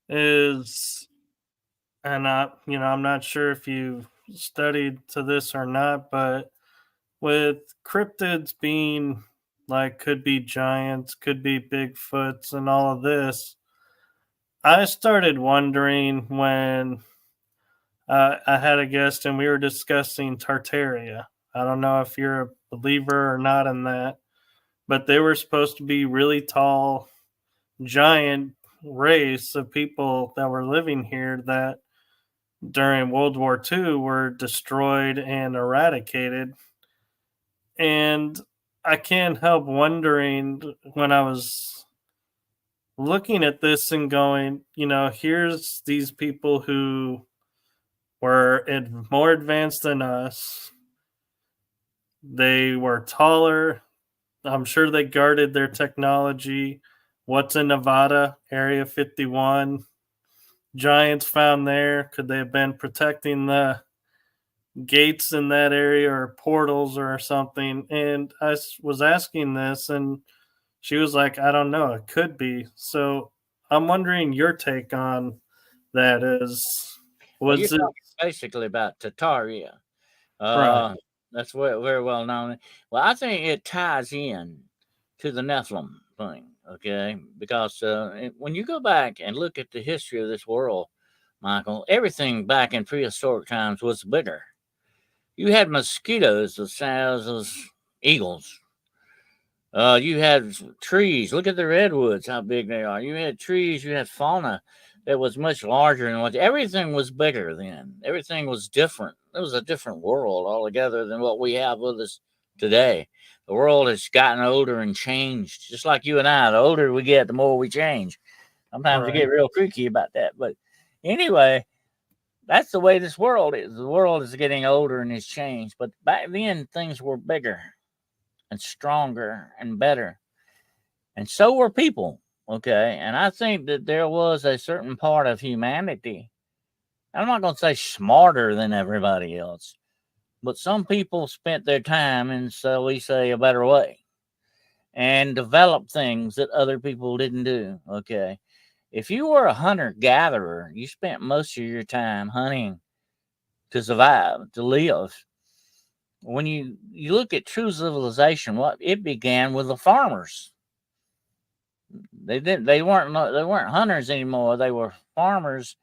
I'm not sure if you've studied to this or not, but with cryptids being like, could be giants, could be Bigfoots, and all of this, I started wondering when I had a guest and we were discussing Tartaria. I don't know if you're a believer or not in that, but they were supposed to be really tall, giant race of people that were living here that during World War II were destroyed and eradicated. And I can't help wondering when I was looking at this and going, here's these people who were more advanced than us. They were taller. I'm sure they guarded their technology. What's in Nevada? Area 51. Giants found there. Could they have been protecting the gates in that area or portals or something? And I was asking this, and she was like, I don't know. It could be. So I'm wondering your take on that You're talking basically about Tartaria. Right. That's very well known. Well, I think it ties in to the Nephilim thing, okay? Because when you go back and look at the history of this world, Michael, everything back in prehistoric times was bigger. You had mosquitoes the size of eagles. You had trees. Look at the redwoods, how big they are. You had trees. You had fauna that was much larger than what. Everything was bigger then. Everything was different. It was a different world altogether than what we have with us today. The world has gotten older and changed, just like you and I. The older we get, the more we change. Sometimes we get real creaky about that. But anyway, that's the way this world is. The world is getting older and has changed. But back then, things were bigger and stronger and better. And so were people. Okay. And I think that there was a certain part of humanity. I'm not going to say smarter than everybody else, but some people spent their time in, so we say, a better way and developed things that other people didn't do. Okay. If you were a hunter gatherer, you spent most of your time hunting to survive, to live. When you look at true civilization, it began with the farmers. They weren't hunters anymore. They were farmers.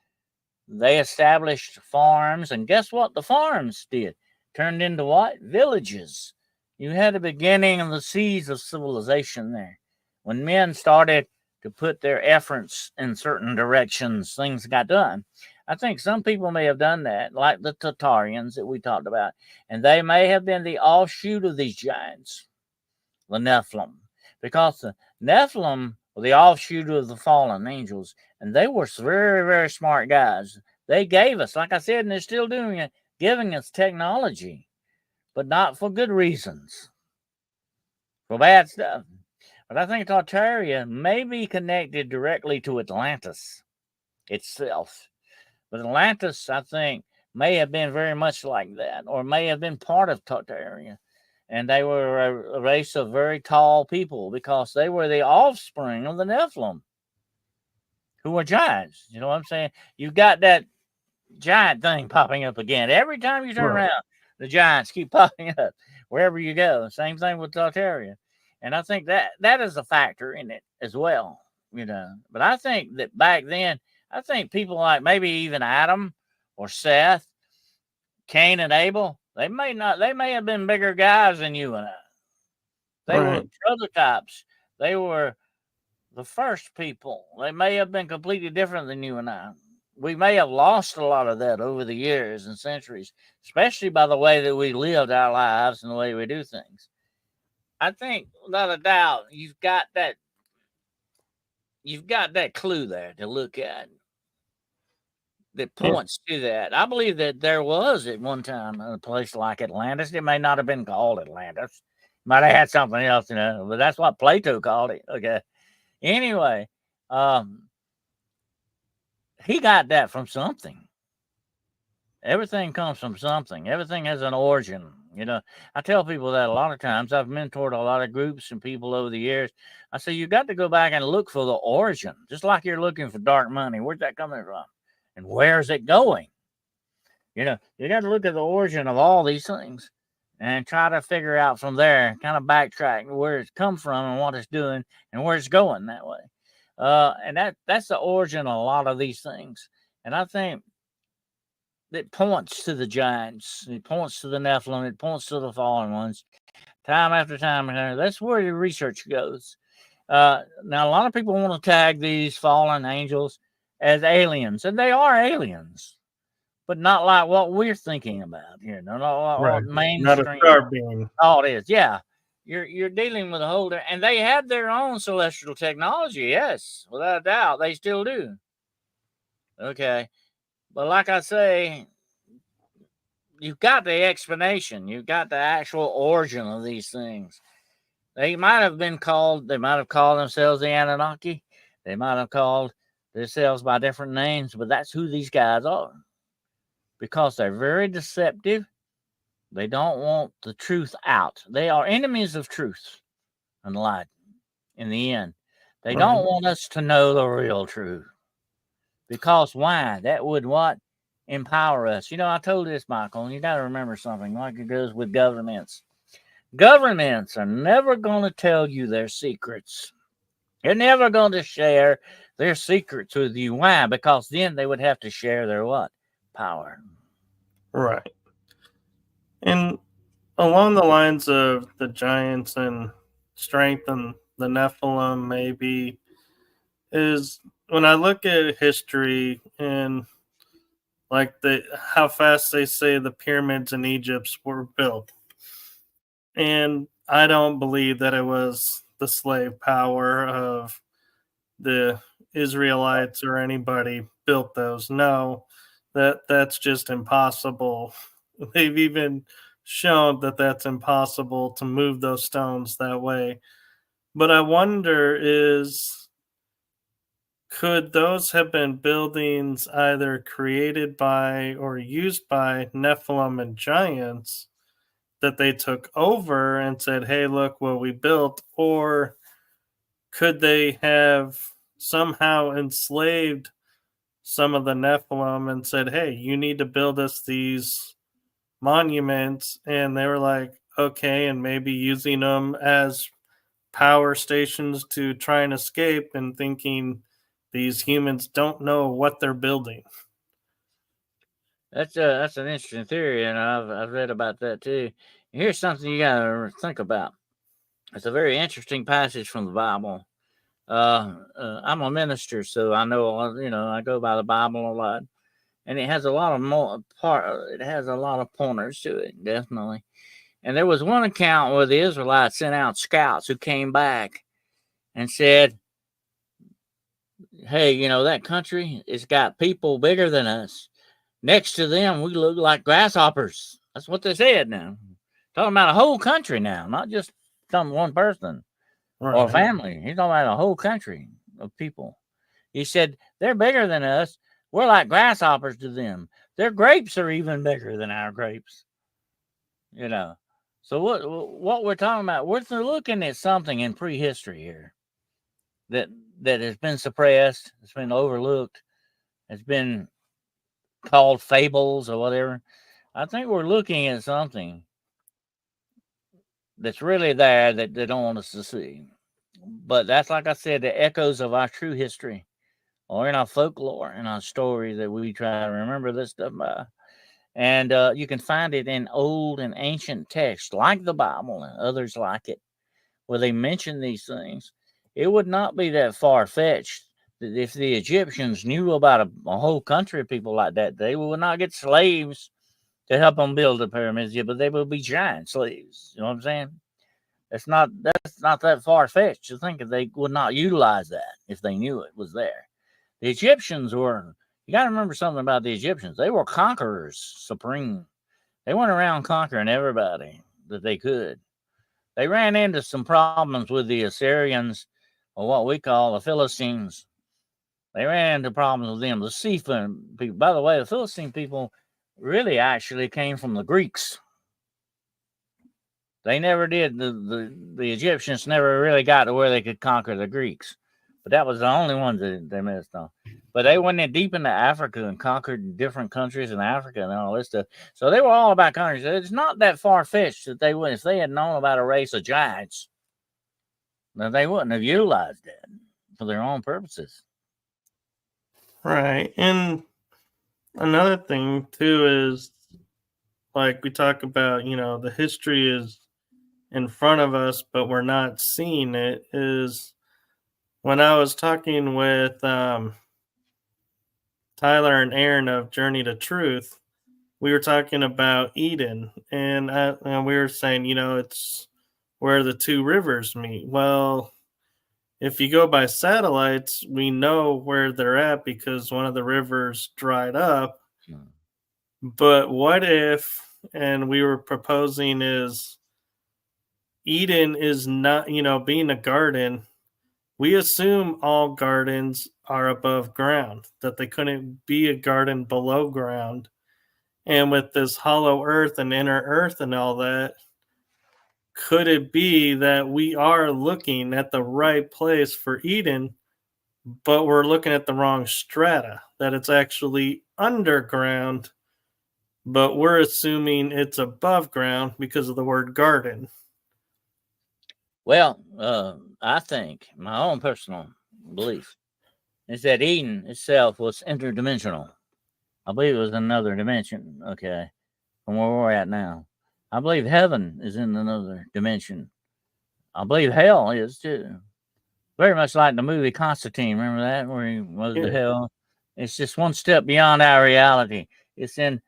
They established farms, and guess what the farms did? Turned into what? Villages. You had the beginning of the seeds of civilization there. When men started to put their efforts in certain directions, things got done. I think some people may have done that, like the Tartarians that we talked about, and they may have been the offshoot of these giants, the Nephilim, because the Nephilim the offshoot of the fallen angels, and they were very, very smart guys. They gave us, like I said, and they're still doing it, giving us technology, but not for good reasons, for bad stuff. But I think Tartaria may be connected directly to Atlantis itself. But Atlantis, I think, may have been very much like that, or may have been part of Tartaria. And they were a race of very tall people because they were the offspring of the Nephilim, who were giants. You know what I'm saying? You've got that giant thing popping up again. Every time you turn around, the giants keep popping up wherever you go. Same thing with Tartaria. And I think that is a factor in it as well, you know. But I think that back then, I think people like maybe even Adam or Seth, Cain and Abel, they may have been bigger guys than you and I. They were prototypes. They were the first people. They may have been completely different than you and I. We may have lost a lot of that over the years and centuries, especially by the way that we lived our lives and the way we do things. I think, without a doubt, you've got that clue there to look at that points to that. I believe that there was at one time a place like Atlantis. It may not have been called Atlantis. Might have had something else, you know, but that's what Plato called it. Okay. Anyway, he got that from something. Everything comes from something. Everything has an origin. You know, I tell people that a lot of times. I've mentored a lot of groups and people over the years. I say, you got to go back and look for the origin, just like you're looking for dark money. Where's that coming from? And where's it going? You know, you got to look at the origin of all these things and try to figure out from there, kind of backtrack where it's come from and what it's doing and where it's going that way. And that's the origin of a lot of these things. And I think it points to the giants. It points to the Nephilim. It points to the fallen ones. Time after time. That's where the research goes. Now, a lot of people want to tag these fallen angels as aliens, and they are aliens, but not like what we're thinking about here. Not what mainstream. Not a star being. Oh, it is. Yeah. You're dealing with a whole, and they have their own celestial technology. Yes, without a doubt, they still do. Okay. But like I say, you've got the explanation. You've got the actual origin of these things. They might have called themselves the Anunnaki. They might have called themselves by different names, but that's who these guys are. Because they're very deceptive. They don't want the truth out. They are enemies of truth and light in the end. They don't want us to know the real truth. Because why? That would what? Empower us. You know, I told this, Michael, and you got to remember something like it goes with governments. Governments are never going to tell you their secrets. They're never going to share their secrets with you. Why? Because then they would have to share their what? Power. Right. And along the lines of the giants and strength and the Nephilim, maybe, is when I look at history and like how fast they say the pyramids in Egypt were built. And I don't believe that it was the slave power of the Israelites or anybody built those. No, that's just impossible. They've even shown that that's impossible to move those stones that way. But I wonder could those have been buildings either created by or used by Nephilim and giants that they took over and said, hey, look what we built? Or could they have somehow enslaved some of the Nephilim and said, hey, you need to build us these monuments? And they were like, okay, and maybe using them as power stations to try and escape and thinking these humans don't know what they're building. That's an interesting theory, and I've read about that too. Here's something you got to think about. It's a very interesting passage from the Bible. I'm a minister, so I know, I go by the Bible a lot, and it has a lot of it has a lot of pointers to it, definitely. And there was one account where the Israelites sent out scouts who came back and said, hey, that country, it's got people bigger than us. Next to them, we look like grasshoppers. That's what they said now. Talking about a whole country now, not just one person or a Right. family. He's talking about a whole country of people. He said, they're bigger than us. We're like grasshoppers to them. Their grapes are even bigger than our grapes. So what we're talking about, we're looking at something in prehistory here that has been suppressed, it's been overlooked, it's been called fables or whatever. I think we're looking at something that's really there that they don't want us to see. But that's, like I said, the echoes of our true history, or in our folklore, in our stories that we try to remember this stuff by. And you can find it in old and ancient texts like the Bible and others like it, where they mention these things. It would not be that far-fetched that if the Egyptians knew about a whole country of people like that, they would not get slaves to help them build the pyramids, but they would be giant slaves. You know what I'm saying? That's not that far-fetched to think that they would not utilize that if they knew it was there. The Egyptians were, you got to remember something about the Egyptians. They were conquerors supreme. They went around conquering everybody that they could. They ran into some problems with the Assyrians, or what we call the Philistines. They ran into problems with them. The Cephan people, by the way, the Philistine people really actually came from the Greeks. They never did. The Egyptians never really got to where they could conquer the Greeks. But that was the only ones that they missed on. But they went in deep into Africa and conquered different countries in Africa and all this stuff. So they were all about countries. It's not that far-fetched that they would, if they had known about a race of giants, then they wouldn't have utilized it for their own purposes. Right. And another thing too is, like we talk about, the history is in front of us, but we're not seeing it. Is when I was talking with Tyler and Aaron of Journey to Truth, we were talking about Eden, and we were saying, it's where the two rivers meet. Well, if you go by satellites, we know where they're at because one of the rivers dried up. But what if, and we were proposing, is Eden is not, being a garden, we assume all gardens are above ground, that they couldn't be a garden below ground. And with this hollow earth and inner earth and all that, could it be that we are looking at the right place for Eden, but we're looking at the wrong strata, that it's actually underground, but we're assuming it's above ground because of the word garden? Well, I think my own personal belief is that Eden itself was interdimensional. I believe it was another dimension, okay, from where we're at now. I believe heaven is in another dimension. I believe hell is too. Very much like the movie Constantine. Remember that, where he was to hell? It's just one step beyond our reality. It's in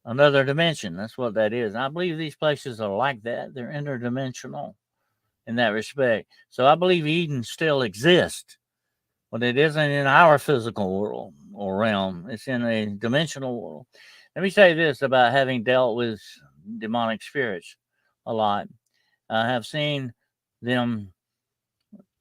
another dimension. That's what that is. And I believe these places are like that. They're interdimensional in that respect. So I believe Eden still exists, but it isn't in our physical world or realm. It's in a dimensional world. Let me say this about having dealt with demonic spirits a lot. I have seen them.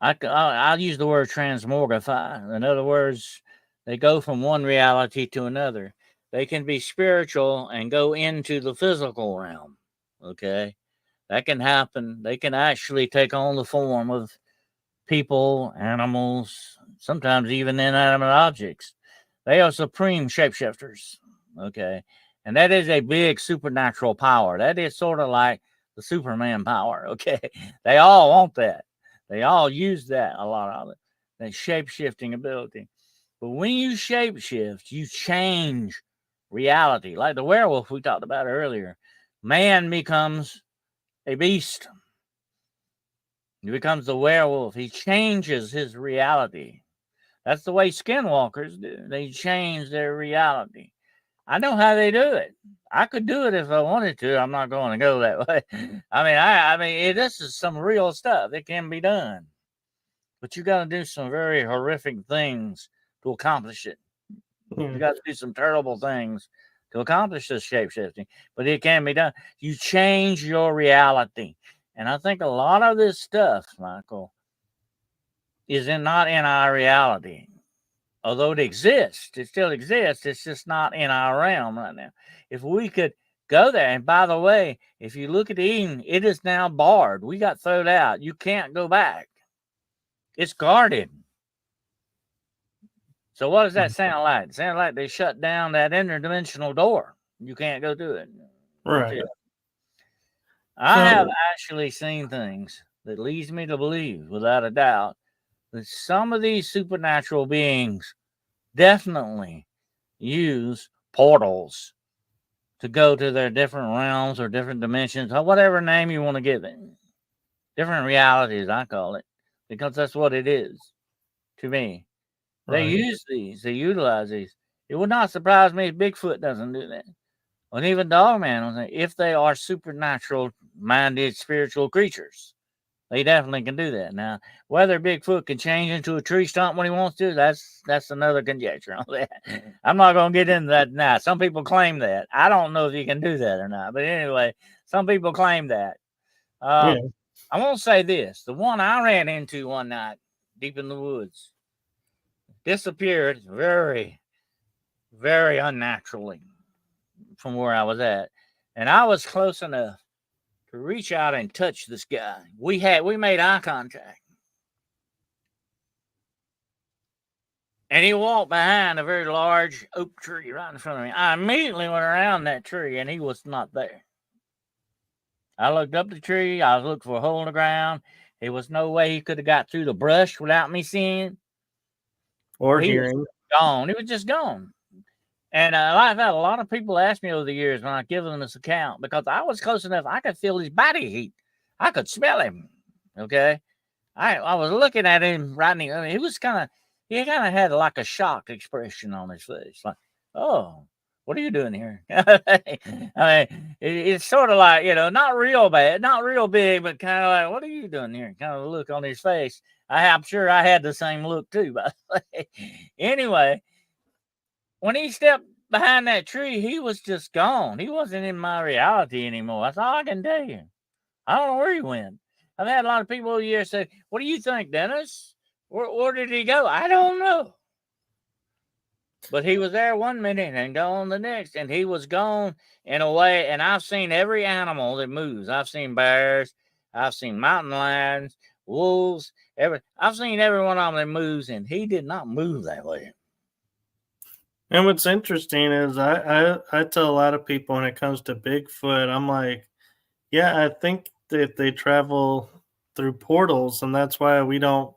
I'll use the word transmogrify. In other words, they go from one reality to another. They can be spiritual and go into the physical realm. Okay. That can happen. They can actually take on the form of people, animals, sometimes even inanimate objects. They are supreme shapeshifters. Okay. And that is a big supernatural power. That is sort of like the Superman power. Okay. They all want that. They all use that, a lot of it, that shape shifting ability. But when you shapeshift, you change reality. Like the werewolf we talked about earlier. Man becomes a beast. He becomes the werewolf. He changes his reality. That's the way skinwalkers do. They change their reality. I know how they do it. I could do it if I wanted to. I'm not going to go that way. I mean, this is some real stuff. It can be done. but you got to do some very horrific things to accomplish it. You got to do some terrible things to accomplish this shape shifting, but it can be done. You change your reality. And I think a lot of this stuff, Michael, is not in our reality. Although it exists, it still exists. It's just not in our realm right now. If we could go there, and by the way, if you look at Eden, it is now barred. We got thrown out. You can't go back. It's guarded. So what does that sound like? It sounds like they shut down that interdimensional door. You can't go through it. Right. I have actually seen things that leads me to believe, without a doubt, that some of these supernatural beings definitely use portals to go to their different realms or different dimensions, or whatever name you want to give it. Different realities, I call it, because that's what it is to me. They use these, they utilize these. It would not surprise me if Bigfoot doesn't do that. And even Dogman, if they are supernatural minded spiritual creatures, they definitely can do that. Now, whether Bigfoot can change into a tree stump when he wants to, that's another conjecture on that. I'm not going to get into that now. Some people claim that. I don't know if you can do that or not. But anyway, some people claim that. I won't say this. The one I ran into one night deep in the woods disappeared very, very unnaturally from where I was at. And I was close enough to reach out and touch this guy. We made eye contact. And he walked behind a very large oak tree right in front of me. I immediately went around that tree and he was not there. I looked up the tree. I was looking for a hole in the ground. There was no way he could have got through the brush without me seeing or he hearing. Was gone. He was just gone. And I've had a lot of people ask me over the years when I give them this account, because I was close enough. I could feel his body heat. I could smell him. Okay. I was looking at him right now. I mean, he kind of had like a shocked expression on his face. Like, oh, what are you doing here? I mean, it's sort of like, not real bad, not real big, but kind of like, what are you doing here? Kind of a look on his face. I'm sure I had the same look too, by the way. Anyway, when he stepped behind that tree, he was just gone. He wasn't in my reality anymore. That's all I can tell you. I don't know where he went. I've had a lot of people over the years say, what do you think, Dennis? Where did he go? I don't know. But he was there one minute and gone the next, and he was gone in a way. And I've seen every animal that moves. I've seen bears. I've seen mountain lions, wolves. I've seen every one of them that moves, and he did not move that way. And what's interesting is I tell a lot of people when it comes to Bigfoot, I'm like, yeah, I think that they travel through portals, and that's why we don't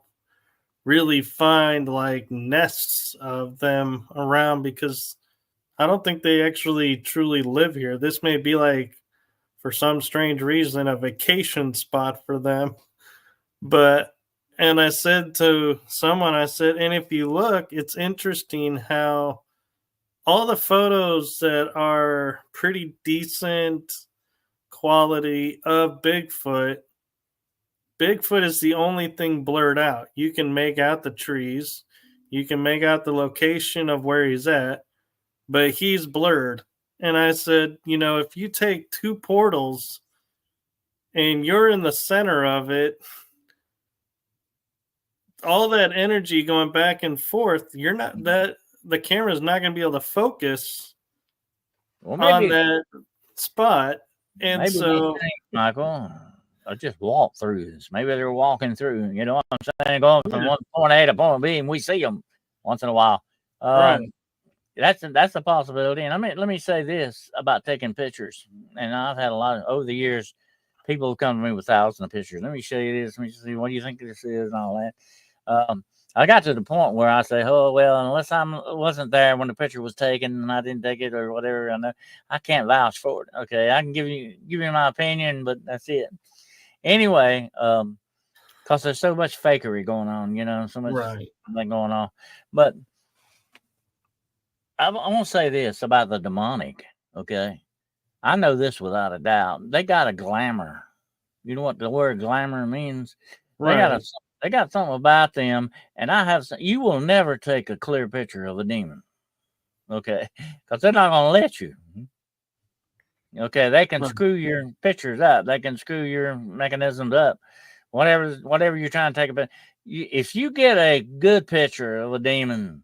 really find like nests of them around, because I don't think they actually truly live here. This may be like, for some strange reason, a vacation spot for them. And I said to someone, and if you look, it's interesting how all the photos that are pretty decent quality of Bigfoot is the only thing blurred out. You can make out the trees, you can make out the location of where he's at, but he's blurred. And I said, if you take two portals and you're in the center of it, all that energy going back and forth, the camera's not going to be able to focus on that spot. And maybe so, Michael, I just walk throughs. Maybe they're walking through. You know what I'm saying? Going from one point A to point B, and we see them once in a while. right. That's a possibility. And let me say this about taking pictures. And I've had a lot over the years. People come to me with thousands of pictures. Let me show you this. Let me see, what do you think this is, and all that. I got to the point where I say, oh, well, unless I wasn't there when the picture was taken and I didn't take it or whatever, I can't vouch for it. Okay, I can give you my opinion, but that's it. Anyway, because there's so much fakery going on, so much thing going on. But I want to say this about the demonic, okay? I know this without a doubt. They got a glamour. You know what the word glamour means? They got They got something about them, and you will never take a clear picture of a demon, okay? Because they're not going to let you. Okay, they can screw your pictures up. They can screw your mechanisms up. Whatever you're trying to take about. If you get a good picture of a demon,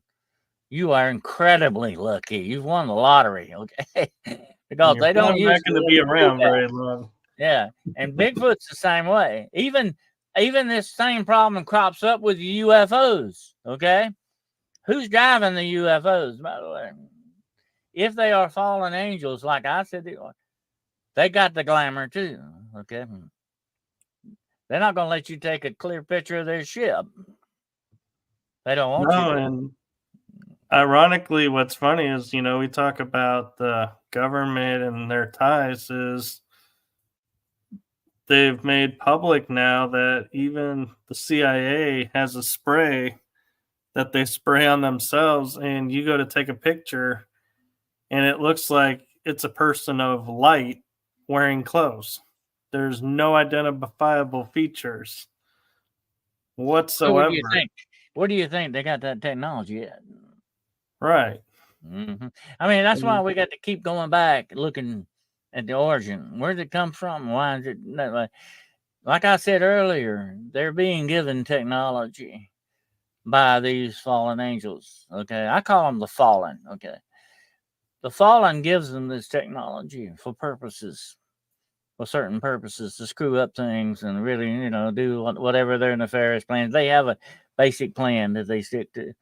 you are incredibly lucky. You've won the lottery, okay? Because they don't not usually going to be around very long. Yeah, and Bigfoot's the same way. Even this same problem crops up with UFOs. Okay, who's driving the UFOs? By the way, if they are fallen angels, like I said, they got the glamour too. Okay, they're not going to let you take a clear picture of their ship. They don't want you to. And ironically, what's funny is, we talk about the government and their ties is they've made public now that even the CIA has a spray that they spray on themselves, and you go to take a picture and it looks like it's a person of light wearing clothes. There's no identifiable features whatsoever. What do you think? Where do you think they got that technology at? Right. Mm-hmm. I mean, that's why we got to keep going back, looking at the origin. Where did it come from? Why is it that way? Like I said earlier, they're being given technology by these fallen angels. Okay, I call them the fallen. Okay, the fallen gives them this technology for certain purposes, to screw up things and really, do whatever their nefarious plans. They have a basic plan that they stick to,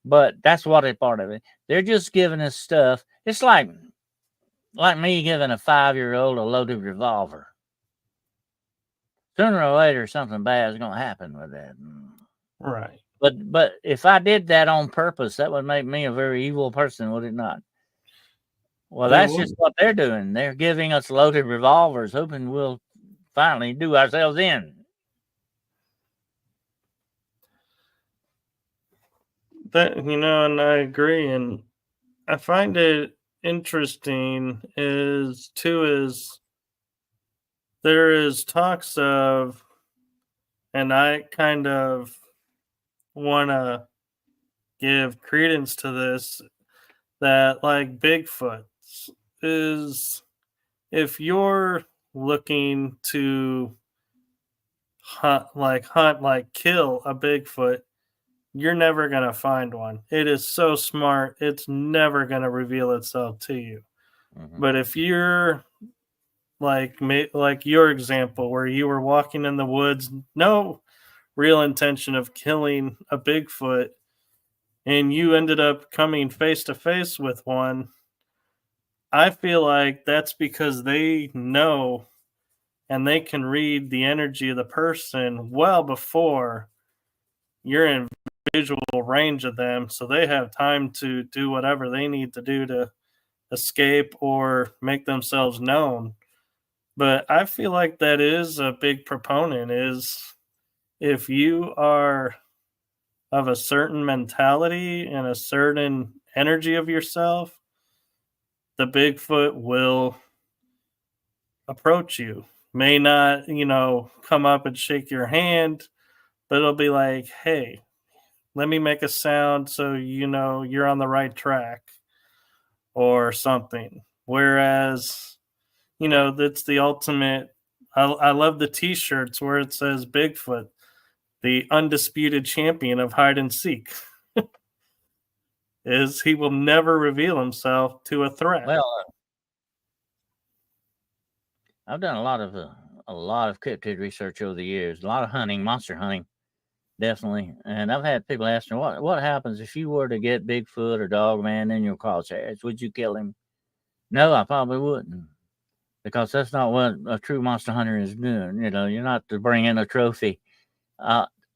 but that's what a part of it. They're just giving us stuff. It's like me giving a 5-year-old a loaded revolver. Sooner or later, something bad is going to happen with that. Right. But if I did that on purpose, that would make me a very evil person, would it not? Well, that's just what they're doing. They're giving us loaded revolvers, hoping we'll finally do ourselves in. That, and I agree. And I find it interesting is there is talks of, and I kind of want to give credence to this, that like Bigfoot is, if you're looking to hunt, kill a Bigfoot, you're never going to find one. It is so smart, it's never going to reveal itself to you. Mm-hmm. But if you're like your example where you were walking in the woods, no real intention of killing a Bigfoot, and you ended up coming face to face with one, I feel like that's because they know and they can read the energy of the person well before you're in visual range of them, so they have time to do whatever they need to do to escape or make themselves known. But I feel like that is a big proponent, is if you are of a certain mentality and a certain energy of yourself, the Bigfoot will approach you. May not, come up and shake your hand, but it'll be like, hey, let me make a sound so you're on the right track or something. Whereas, that's the ultimate. I love the t-shirts where it says Bigfoot, the undisputed champion of hide and seek. Is he will never reveal himself to a threat. Well, I've done a lot of cryptid research over the years, a lot of hunting, monster hunting, definitely. And I've had people ask me, what happens if you were to get Bigfoot or Dogman in your crosshairs? Would you kill him? No, I probably wouldn't, because that's not what a true monster hunter is doing. You're not to bring in a trophy.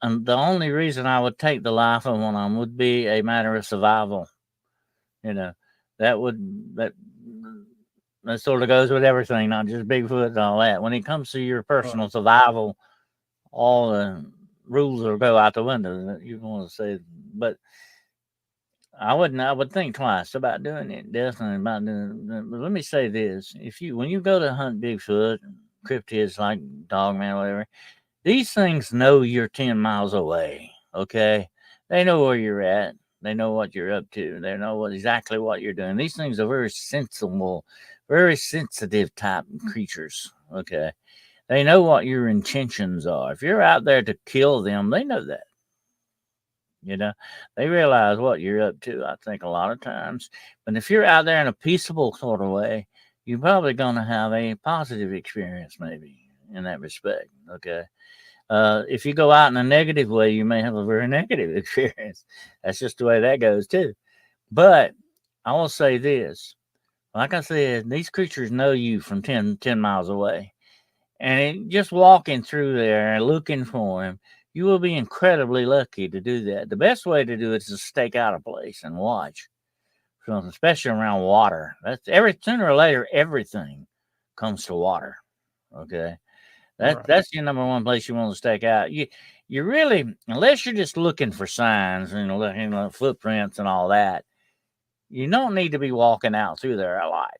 And the only reason I would take the life of one of them would be a matter of survival. That sort of goes with everything, not just Bigfoot and all that. When it comes to your personal survival, all the rules will go out the window. You want to say, but I would think twice about doing it. Definitely about doing it. But let me say this: when you go to hunt Bigfoot, cryptids like Dogman, whatever, These things know you're 10 miles away, okay? They know where you're at. They know what you're up to. They know exactly what you're doing. These things are very sensible, very sensitive type creatures, okay? They know what your intentions are. If you're out there to kill them, they know that. You know, they realize what you're up to, I think, a lot of times. But if you're out there in a peaceable sort of way, you're probably going to have a positive experience, maybe, in that respect, okay? If you go out in a negative way, you may have a very negative experience. That's just the way that goes, too. But I will say this. Like I said, these creatures know you from 10 miles away. And just walking through there and looking for him, you will be incredibly lucky to do that. The best way to do it is to stake out a place and watch, especially around water. Sooner or later, everything comes to water. Okay, that's your number one place you want to stake out. You really, unless you're just looking for signs and footprints and all that, you don't need to be walking out through there a lot,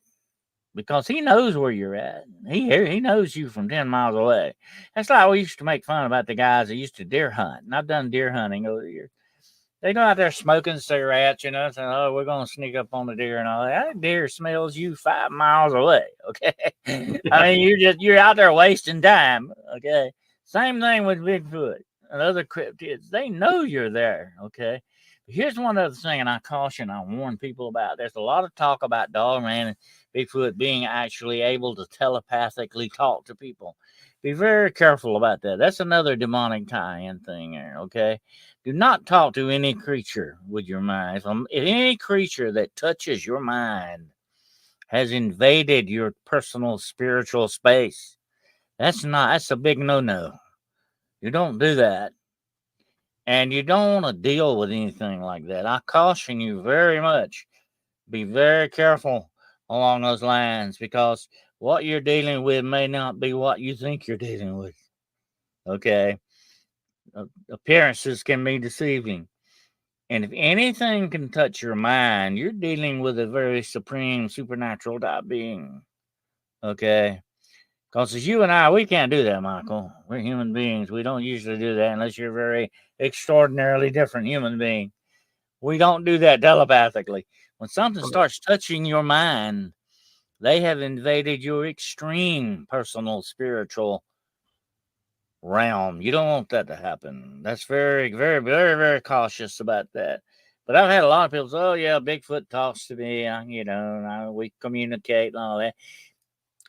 because he knows where you're at. He knows you from 10 miles away. That's like we used to make fun about the guys that used to deer hunt. And I've done deer hunting over the years. They go out there smoking cigarettes, saying, oh, we're going to sneak up on the deer and all that. That deer smells you 5 miles away, okay? I mean, you're out there wasting time, okay? Same thing with Bigfoot and other cryptids. They know you're there, okay? But here's one other thing, and I warn people about. There's a lot of talk about Dogman and Bigfoot being actually able to telepathically talk to people. Be very careful about that. That's another demonic tie-in thing there, okay? Do not talk to any creature with your mind. If any creature that touches your mind has invaded your personal spiritual space, that's a big no-no. You don't do that. And you don't want to deal with anything like that. I caution you very much. Be very careful along those lines, because what you're dealing with may not be what you think you're dealing with. Okay? Appearances can be deceiving. And if anything can touch your mind, you're dealing with a very supreme supernatural type being. Okay? Because as you and I, we can't do that, Michael. We're human beings. We don't usually do that unless you're a very extraordinarily different human being. We don't do that telepathically. When something starts touching your mind, they have invaded your extreme personal spiritual realm. You don't want that to happen. That's very, very, very, very cautious about that. But I've had a lot of people say, oh, yeah, Bigfoot talks to me, we communicate and all that.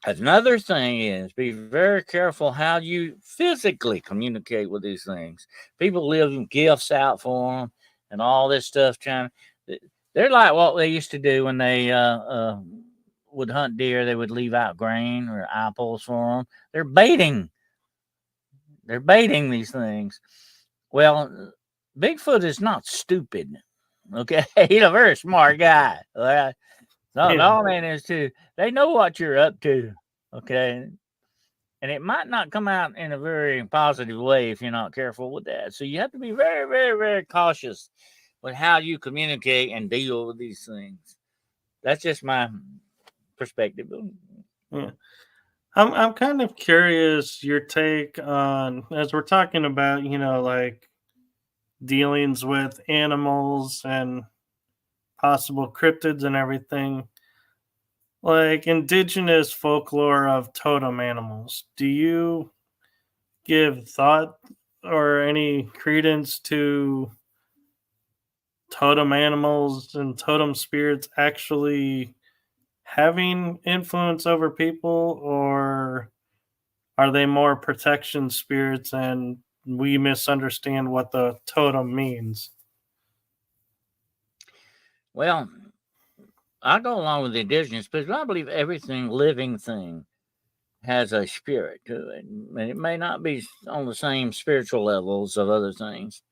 Another thing is, be very careful how you physically communicate with these things. People leave gifts out for them and all this stuff. They're like what they used to do when they would hunt deer. They would leave out grain or apples for them. They're baiting these things. Well, Bigfoot is not stupid. Okay, he's a very smart guy. All right? Dogman is too. They know what you're up to. Okay, and it might not come out in a very positive way if you're not careful with that. So you have to be very, very, very cautious with how you communicate and deal with these things. That's just my perspective. Yeah. I'm kind of curious your take on, as we're talking about, like dealings with animals and possible cryptids and everything, like indigenous folklore of totem animals. Do you give thought or any credence to totem animals and totem spirits actually having influence over people, or are they more protection spirits and we misunderstand what the totem means? Well, I go along with the indigenous because I believe everything living thing has a spirit to it. And it may not be on the same spiritual levels of other things,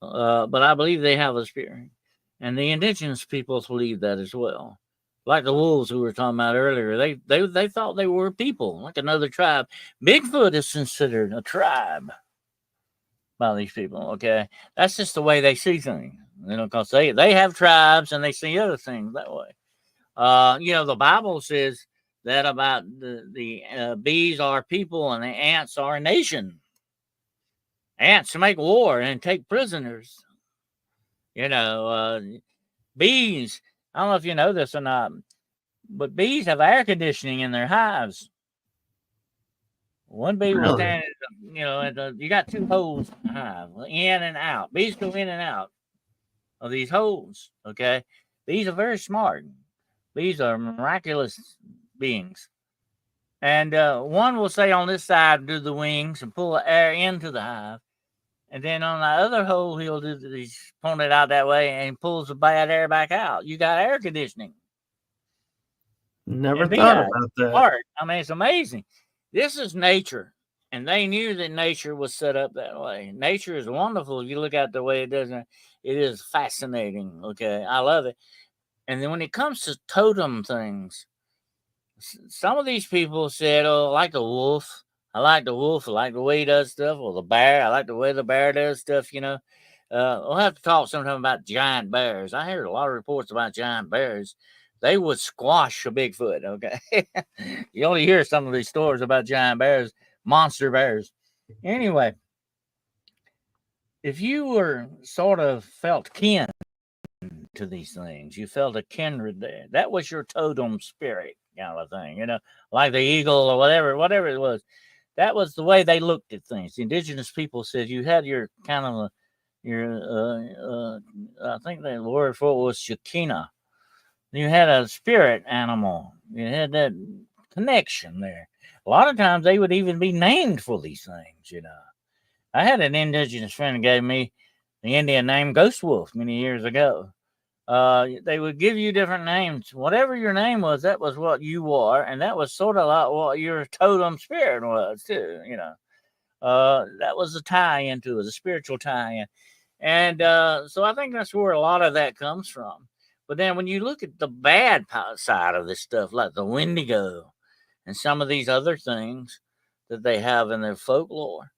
but I believe they have a spirit. And the indigenous peoples believe that as well. Like the wolves we were talking about earlier, they thought they were people, like another tribe. Bigfoot is considered a tribe by these people. Okay, that's just the way they see things. Because they have tribes and they see other things that way. The Bible says that about the bees are people and the ants are a nation. ants make war and take prisoners. Bees. I don't know if you know this or not, but bees have air conditioning in their hives. One bee was Really? standing, you got two holes in the hive, in and out. Bees go in and out of these holes. Okay, bees are very smart. Bees are miraculous beings. And one will say on this side, do the wings and pull the air into the hive. And then on the other hole, he'll do these, point it out that way and pulls the bad air back out. You got air conditioning. Never And thought about that. smart. I mean, it's amazing. This is nature. And they knew that nature was set up that way. Nature is wonderful. If you look at the way it does, it is fascinating. Okay. I love it. And then when it comes to totem things, some of these people said, "Oh, I like the wolf. I like the wolf. I like the way he does stuff." Or the bear. I like the way the bear does stuff. We'll have to talk sometime about giant bears. I heard a lot of reports about giant bears. They would squash a Bigfoot. Okay, you only hear some of these stories about giant bears, monster bears. Anyway, if you were sort of felt kin to these things, you felt a kindred there. That was your totem spirit kind of thing, like the eagle or whatever it was. That was the way they looked at things. The indigenous people said you had your kind of I think the word for it was Shekinah. You had a spirit animal. You had that connection there. A lot of times they would even be named for these things. I had an indigenous friend who gave me the Indian name Ghost Wolf many years ago. They would give you different names. Whatever your name was, that was what you were, and that was sort of like what your totem spirit was too. That was a tie-in to it, a spiritual tie-in, and so I think that's where a lot of that comes from. But then when you look at the bad side of this stuff, like the Wendigo and some of these other things that they have in their folklore,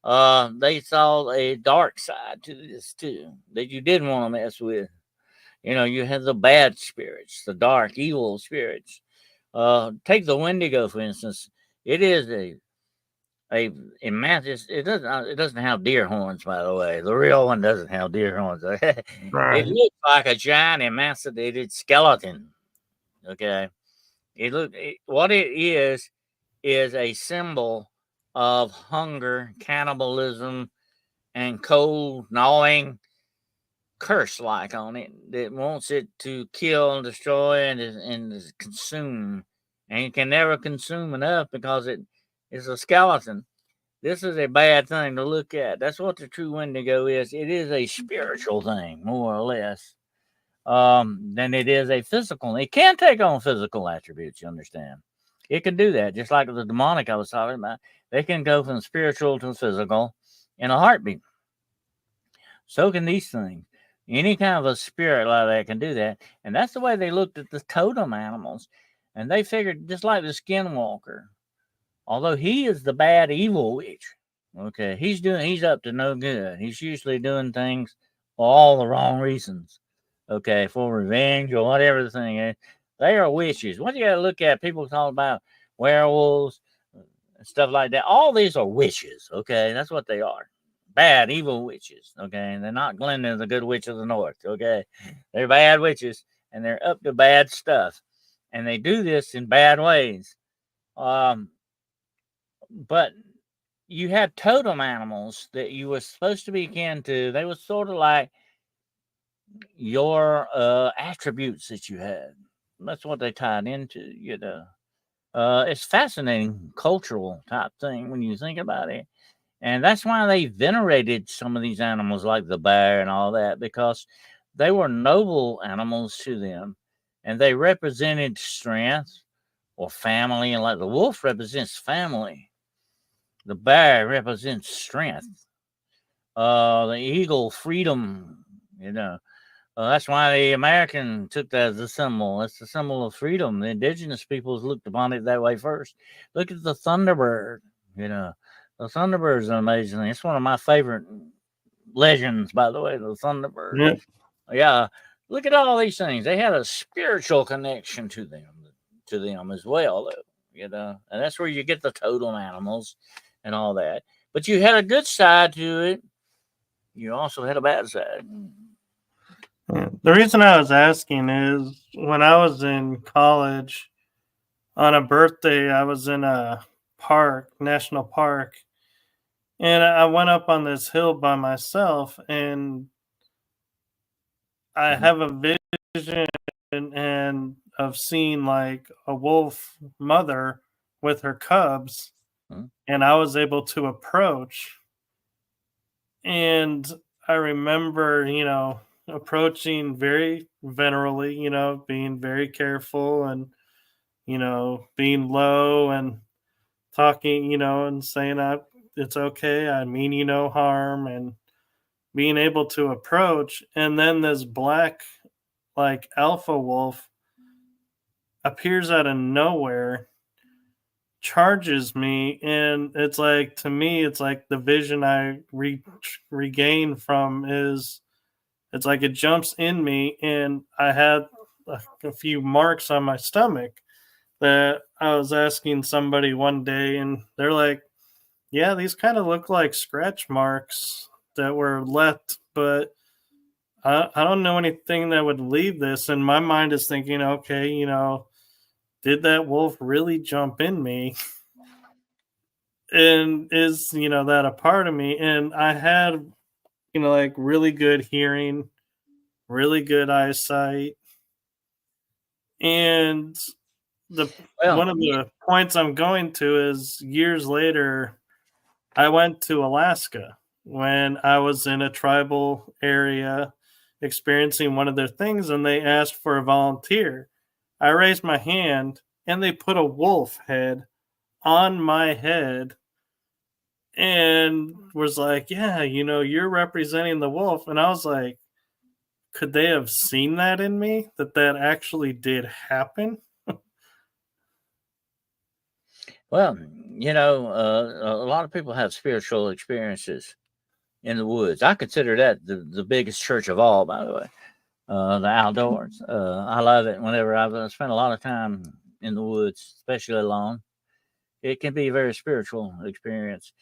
they saw a dark side to this too that you didn't want to mess with. You have the bad spirits, the dark, evil spirits. Take the Wendigo, for instance. It is it doesn't have deer horns, by the way. The real one doesn't have deer horns. It Right. looks like a giant emaciated skeleton. Okay, what it is a symbol of hunger, cannibalism, and cold gnawing curse like on it that wants it to kill and destroy and consume, and you can never consume enough because it is a skeleton. This is a bad thing to look at. That's what the true Wendigo is. It is a spiritual thing, more or less, than it is a physical. It can take on physical attributes. You understand? It can do that, just like the demonic I was talking about. They can go from spiritual to physical in a heartbeat. So can these things. Any kind of a spirit like that can do that. And that's the way they looked at the totem animals. And they figured, just like the skinwalker, although he is the bad evil witch, okay, he's up to no good. He's usually doing things for all the wrong reasons, okay, for revenge or whatever the thing is. They are witches. What you got to look at, people talk about werewolves and stuff like that. All these are witches, okay? That's what they are. Bad, evil witches, okay? And they're not Glenda, the good witch of the north, okay? They're bad witches, and they're up to bad stuff. And they do this in bad ways. But you had totem animals that you were supposed to be kin to. They were sort of like your attributes that you had. That's what they tied into, It's fascinating cultural type thing when you think about it. And that's why they venerated some of these animals like the bear and all that, because they were noble animals to them and they represented strength or family. And like the wolf represents family, the bear represents strength, the eagle, freedom, that's why the American took that as a symbol. It's the symbol of freedom. The indigenous peoples looked upon it that way first. Look at the thunderbird, The Thunderbird is amazing. It's one of my favorite legends, by the way, the Thunderbird. Yep. Yeah. Look at all these things. They had a spiritual connection to them as well, though, And that's where you get the totem animals and all that. But you had a good side to it. You also had a bad side. Yeah. The reason I was asking is when I was in college on a birthday, I was in a national park, and I went up on this hill by myself, and I have a vision and of seeing like a wolf mother with her cubs, Mm-hmm. and I was able to approach. And I remember, approaching very venerably, being very careful and, being low and talking, and saying it's okay. I mean you no harm, and being able to approach. And then this black, like alpha wolf, appears out of nowhere, charges me, and it's like, to me, it's like the vision I regain from is, it's like it jumps in me, and I had a few marks on my stomach that I was asking somebody one day, and they're like, yeah, these kind of look like scratch marks that were left, but I don't know anything that would leave this. And my mind is thinking, okay, did that wolf really jump in me? And is, that a part of me? And I had, like really good hearing, really good eyesight. And the Well, one of the points I'm going to is years later, I went to Alaska when I was in a tribal area experiencing one of their things, and they asked for a volunteer. I raised my hand, and they put a wolf head on my head and was like, yeah, you're representing the wolf. And I was like, could they have seen that in me, that actually did happen? well, a lot of people have spiritual experiences in the woods. I consider that the biggest church of all, by the way. The outdoors. I love it whenever I've spent a lot of time in the woods, especially alone. It can be a very spiritual experience.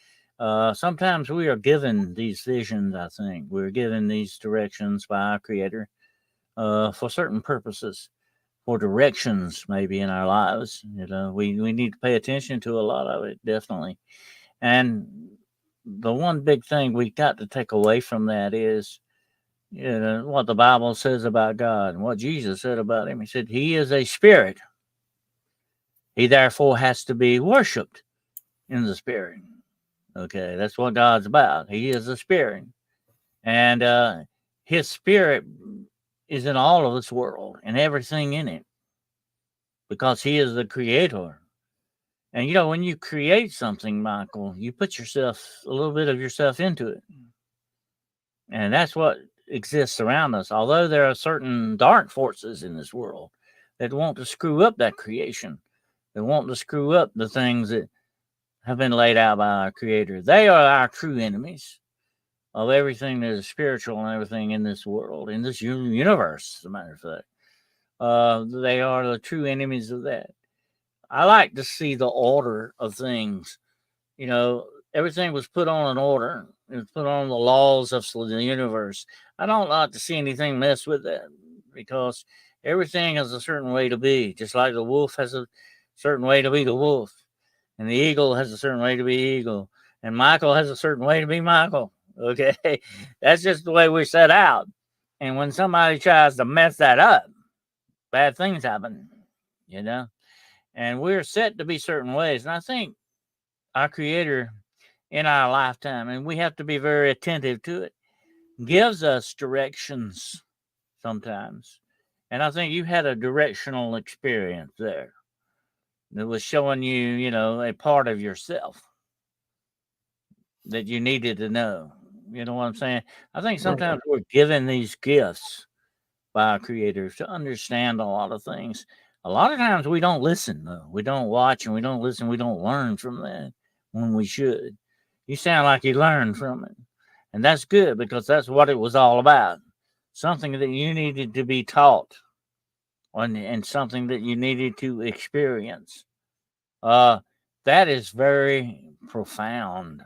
Sometimes we are given these visions, I think. We're given these directions by our Creator for certain purposes, for directions maybe in our lives. We need to pay attention to a lot of it, definitely. And the one big thing we got to take away from that is, what the Bible says about God and what Jesus said about him. He said, He is a spirit. He therefore has to be worshiped in the spirit. Okay, that's what God's about. He is a spirit. And his spirit is in all of this world and everything in it because he is the creator. And when you create something, Michael, you put a little bit of yourself into it. And that's what exists around us. Although there are certain dark forces in this world that want to screw up that creation, that want to screw up the things that have been laid out by our Creator. They are our true enemies of everything that is spiritual and everything in this world, in this universe, as a matter of fact. They are the true enemies of that. I like to see the order of things. Everything was put on an order. It was put on the laws of the universe. I don't like to see anything mess with that because everything has a certain way to be, just like the wolf has a certain way to be the wolf, and the eagle has a certain way to be eagle, and Michael has a certain way to be Michael. Okay, that's just the way we're set out. And when somebody tries to mess that up, bad things happen, and we're set to be certain ways. And I think our Creator in our lifetime, and we have to be very attentive to it, gives us directions sometimes. And I think you had a directional experience there that was showing you, a part of yourself that you needed to know. You know what I'm saying? I think sometimes we're given these gifts by our creators to understand a lot of things. A lot of times we don't listen, though. We don't watch and we don't listen. We don't learn from that when we should. You sound like you learned from it. And that's good because that's what it was all about. Something that you needed to be taught and something that you needed to experience. That is very profound.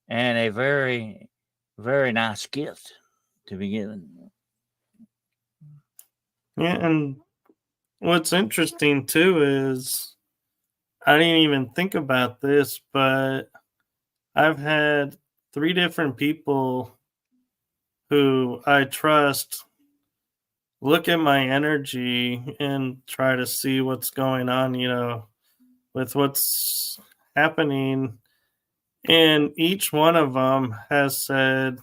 and a very, very nice gift to be given. Yeah, and what's interesting too is I didn't even think about this, but I've had three different people who I trust look at my energy and try to see what's going on, with what's happening. And each one of them has said,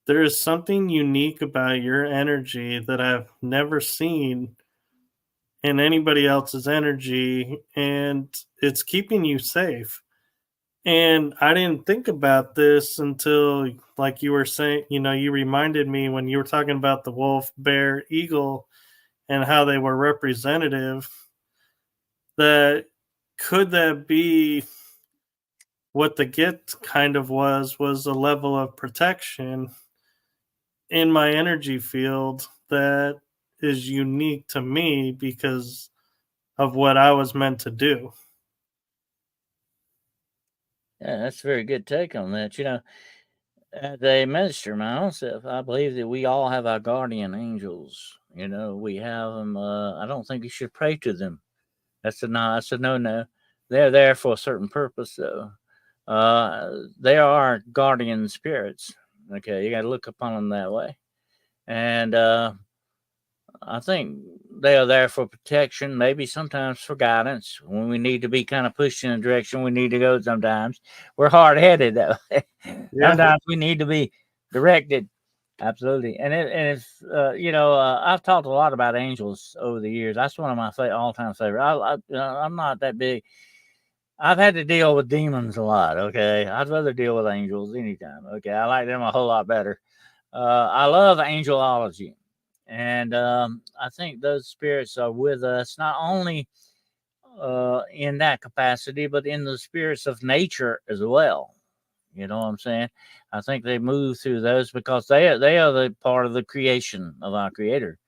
there is something unique about your energy that I've never seen in anybody else's energy, and it's keeping you safe. And I didn't think about this until, like you were saying, you reminded me when you were talking about the wolf, bear, eagle, and how they were representative. That could that be what the gift kind of was a level of protection in my energy field that is unique to me because of what I was meant to do. Yeah, that's a very good take on that. As a minister myself, I believe that we all have our guardian angels. We have them. I don't think you should pray to them. That's a no. That's a no. They're there for a certain purpose, though. They are guardian spirits. Okay, you got to look upon them that way, and I think they are there for protection, maybe sometimes for guidance when we need to be kind of pushed in a direction we need to go. Sometimes we're hard headed, though. Yeah. Sometimes we need to be directed. Absolutely. I've talked a lot about angels over the years. That's one of my all time favorite. I'm not that big. I've had to deal with demons a lot. Okay. I'd rather deal with angels anytime. Okay. I like them a whole lot better. I love angelology. And I think those spirits are with us not only in that capacity, but in the spirits of nature as well. You know what I'm saying? I think they move through those because they are the part of the creation of our Creator.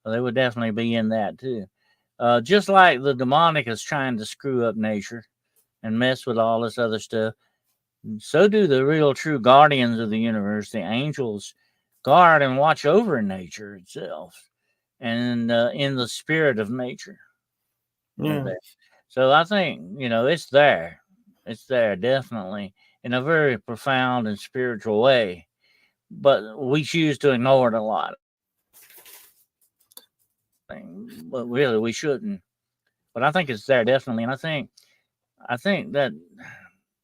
They would definitely be in that too. Just like the demonic is trying to screw up nature and mess with all this other stuff, so do the real true guardians of the universe, the angels, guard and watch over nature itself and in the spirit of nature. Yeah. So I think, it's there. It's there definitely in a very profound and spiritual way. But we choose to ignore it a lot. But really we shouldn't. But I think it's there definitely. And I think that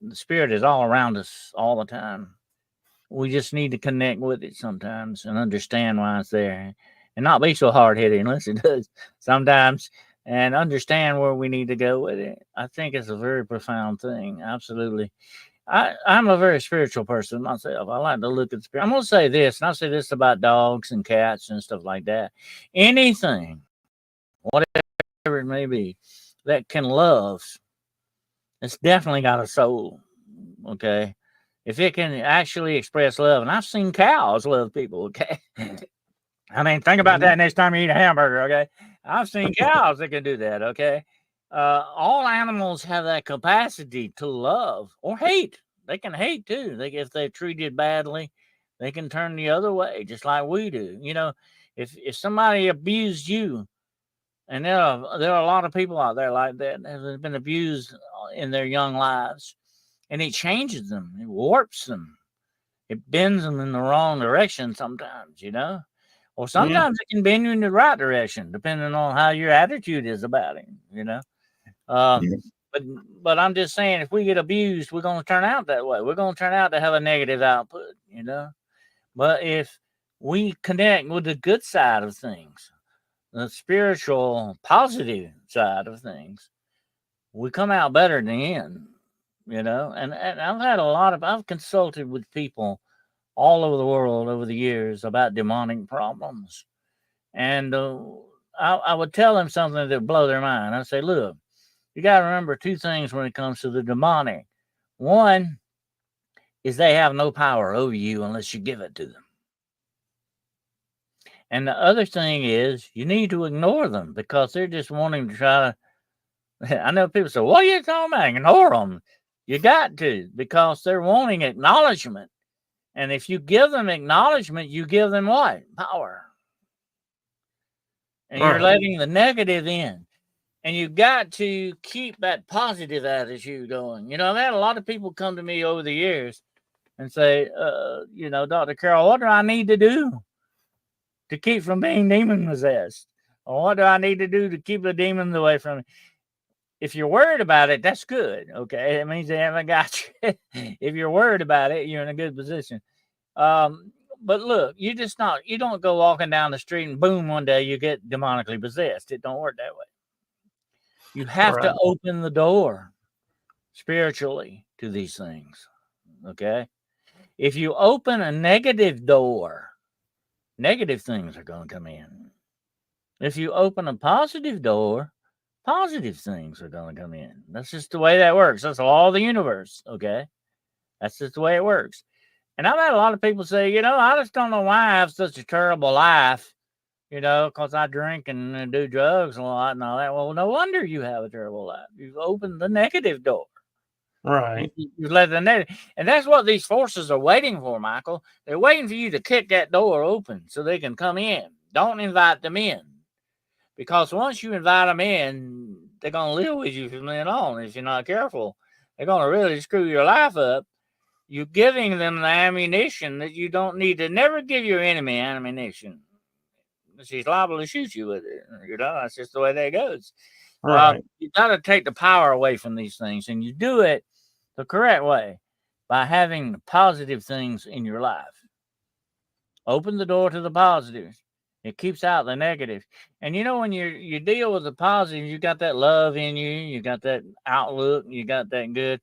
the spirit is all around us all the time. We just need to connect with it sometimes and understand why it's there and not be so hard headed unless it does sometimes and understand where we need to go with it. I think it's a very profound thing. Absolutely. I'm a very spiritual person myself. I like to look at spirit. I'm going to say this, and I'll say this about dogs and cats and stuff like that. Anything, whatever it may be, that can love, it's definitely got a soul. Okay. If it can actually express love, and I've seen cows love people, okay? I mean, think about that next time you eat a hamburger, okay? I've seen cows that can do that, okay? All animals have that capacity to love or hate. They can hate too. If they're treated badly, they can turn the other way, just like we do. If somebody abused you, and there are a lot of people out there like that have been abused in their young lives, and it changes them, it warps them, it bends them in the wrong direction sometimes, or sometimes it can bend you in the right direction, depending on how your attitude is about it. But I'm just saying, if we get abused, we're going to turn out that way. We're going to turn out to have a negative output. But if we connect with the good side of things, the spiritual, positive side of things, we come out better in the end. And I've consulted with people all over the world over the years about demonic problems. And I would tell them something that would blow their mind. I'd say, look, you got to remember two things when it comes to the demonic. One is they have no power over you unless you give it to them. And the other thing is you need to ignore them because they're just wanting to try to. I know people say, what are you talking about? Ignore them. You got to, because they're wanting acknowledgement. And if you give them acknowledgement, you give them what? Power. And you're letting the negative in. And you got to keep that positive attitude going. You know, I've had a lot of people come to me over the years and say, Dr. Carroll, what do I need to do to keep from being demon possessed? Or what do I need to do to keep the demons away from me? If you're worried about it, that's good. Okay. It means they haven't got you. If you're worried about it, you're in a good position. But look, you don't go walking down the street and boom, one day you get demonically possessed. It don't work that way. You have to open the door spiritually to these things. Okay. If you open a negative door, negative things are going to come in. If you open a positive door, positive things are going to come in. That's just the way that works. That's all the universe. Okay. That's just the way it works. And I've had a lot of people say, I just don't know why I have such a terrible life, because I drink and do drugs a lot and all that. Well, no wonder you have a terrible life. You've opened the negative door. Right. You let the negative, and that's what these forces are waiting for, Michael. They're waiting for you to kick that door open so they can come in. Don't invite them in, because once you invite them in, they're gonna live with you from then on. If you're not careful, they're gonna really screw your life up. You're giving them the ammunition that you don't need to. Never give your enemy ammunition. She's liable to shoot you with it. That's just the way that goes. Right. You got to take the power away from these things, and you do it the correct way by having positive things in your life. Open the door to the positives. It keeps out the negative. And when you deal with the positive, you got that love in you, you got that outlook, you got that good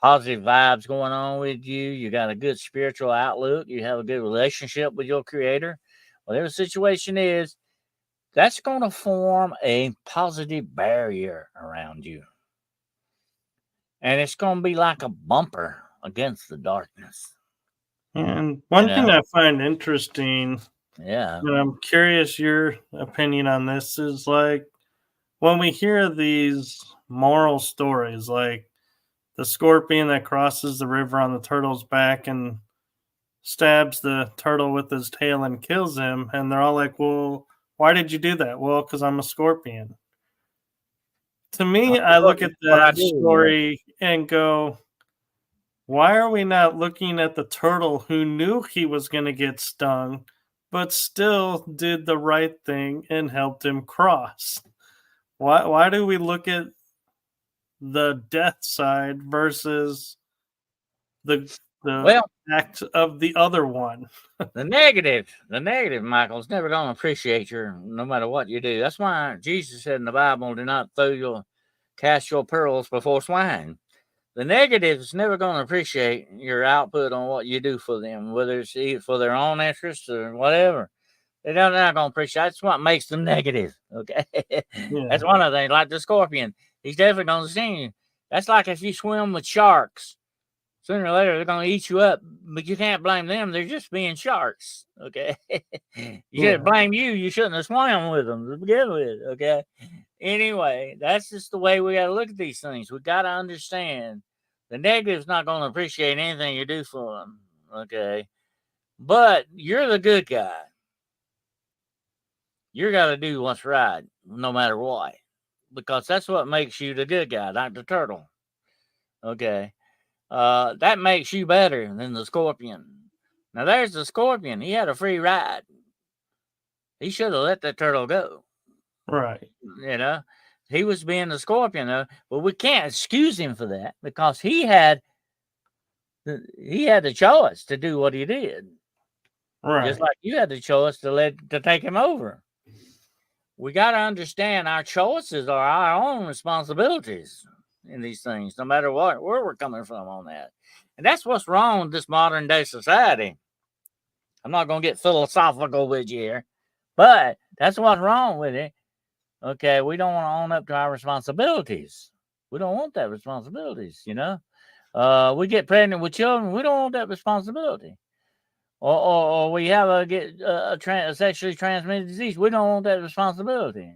positive vibes going on with you, you got a good spiritual outlook, you have a good relationship with your creator. Whatever the situation is, that's going to form a positive barrier around you. And it's going to be like a bumper against the darkness. And one thing I find interesting, and I'm curious your opinion on this, is like when we hear these moral stories, like the scorpion that crosses the river on the turtle's back and stabs the turtle with his tail and kills him, and they're all like, well, why did you do that? Well, because I'm a scorpion. To me, I look at that story and go, why are we not looking at the turtle who knew he was going to get stung, but still did the right thing and helped him cross? Why do we look at the death side versus the act of the other one? The negative, Michael, is never going to appreciate you no matter what you do. That's why Jesus said in the Bible, do not cast your pearls before swine. The negative is never going to appreciate your output on what you do for them, whether it's for their own interests or whatever. They're not going to appreciate. That's what makes them negative. Okay. Yeah. That's one of the things, like the scorpion. He's definitely going to sting you. That's like if you swim with sharks. Sooner or later, they're going to eat you up, but you can't blame them. They're just being sharks, okay? You should blame you. You shouldn't have swam with them to begin with, okay? Anyway, that's just the way we got to look at these things. We got to understand the negative's not going to appreciate anything you do for them, okay? But you're the good guy. You got to do what's right, no matter what, because that's what makes you the good guy, like the turtle, okay? That makes you better than the scorpion. Now there's the scorpion. He had a free ride. He should have let that turtle go. Right. He was being the scorpion, though, but we can't excuse him for that because he had the choice to do what he did. Right. Just like you had the choice to take him over. We got to understand our choices are our own responsibilities in these things, no matter where we're coming from on that. And that's what's wrong with this modern day society. I'm not going to get philosophical with you here, but that's what's wrong with it. Okay, we don't want to own up to our responsibilities. We don't want that responsibilities, we get pregnant with children. We don't want that responsibility. Or we have a sexually transmitted disease. We don't want that responsibility.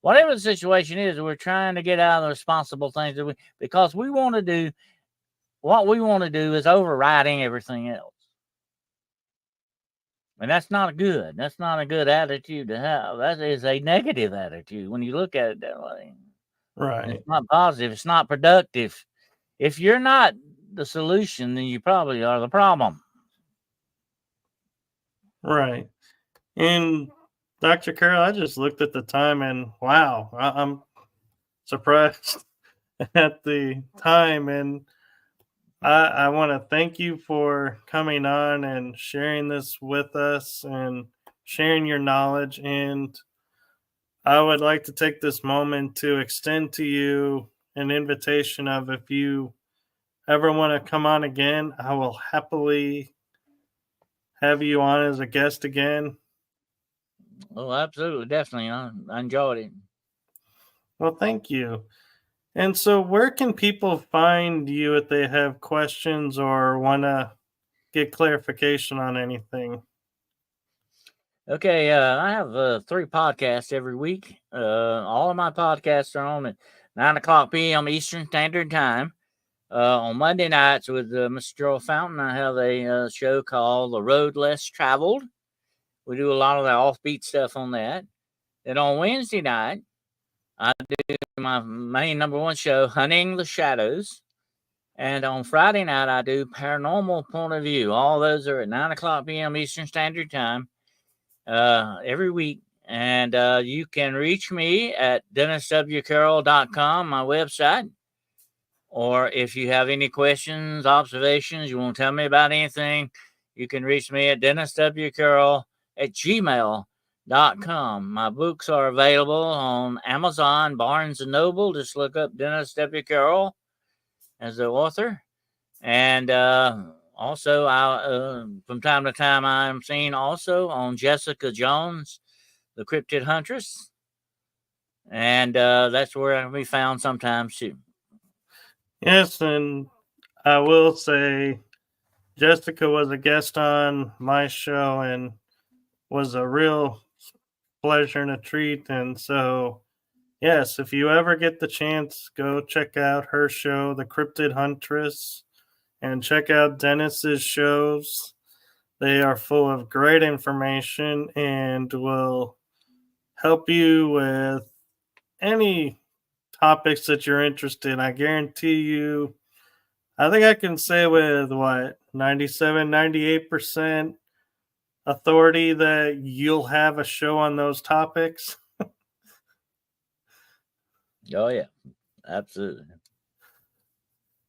whatever the situation is, we're trying to get out of the responsible things because we want to do what we want to do is overriding everything else. And that's not good. That's not a good attitude to have. That is a negative attitude when you look at it that way. Right. It's not positive. It's not productive. If you're not the solution, then you probably are the problem. Right. And Dr. Carroll, I just looked at the time and wow, I'm surprised at the time. And I want to thank you for coming on and sharing this with us and sharing your knowledge. And I would like to take this moment to extend to you an invitation of if you ever want to come on again, I will happily have you on as a guest again. Oh, absolutely. Definitely. I enjoyed it. Well, thank you. And so, where can people find you if they have questions or want to get clarification on anything? Okay, I have 3 podcasts every week. All of my podcasts are on at 9 o'clock p.m. Eastern Standard Time. On Monday nights with Mr. Joel Fountain, I have a show called The Road Less Traveled. We do a lot of the offbeat stuff on that. Then on Wednesday night, I do my main number 1 show, Hunting the Shadows. And on Friday night, I do Paranormal Point of View. All those are at 9 o'clock p.m. Eastern Standard Time every week. And you can reach me at DennisWCarroll.com, my website. Or if you have any questions, observations, you want to tell me about anything, you can reach me at DennisWCarroll@gmail.com. My books are available on Amazon, Barnes & Noble. Just look up Dennis W. Carroll as the author. And also, from time to time, I'm seen also on Jessica Jones, the Cryptid Huntress. And that's where I can be found sometimes too. Yes, and I will say Jessica was a guest on my show and was a real pleasure and a treat. And so, yes, if you ever get the chance, go check out her show, The Cryptid Huntress, and check out Dennis's shows. They are full of great information and will help you with any topics that you're interested in. I guarantee you, I think I can say with what, 97, 98% authority that you'll have a show on those topics. Oh, yeah, absolutely.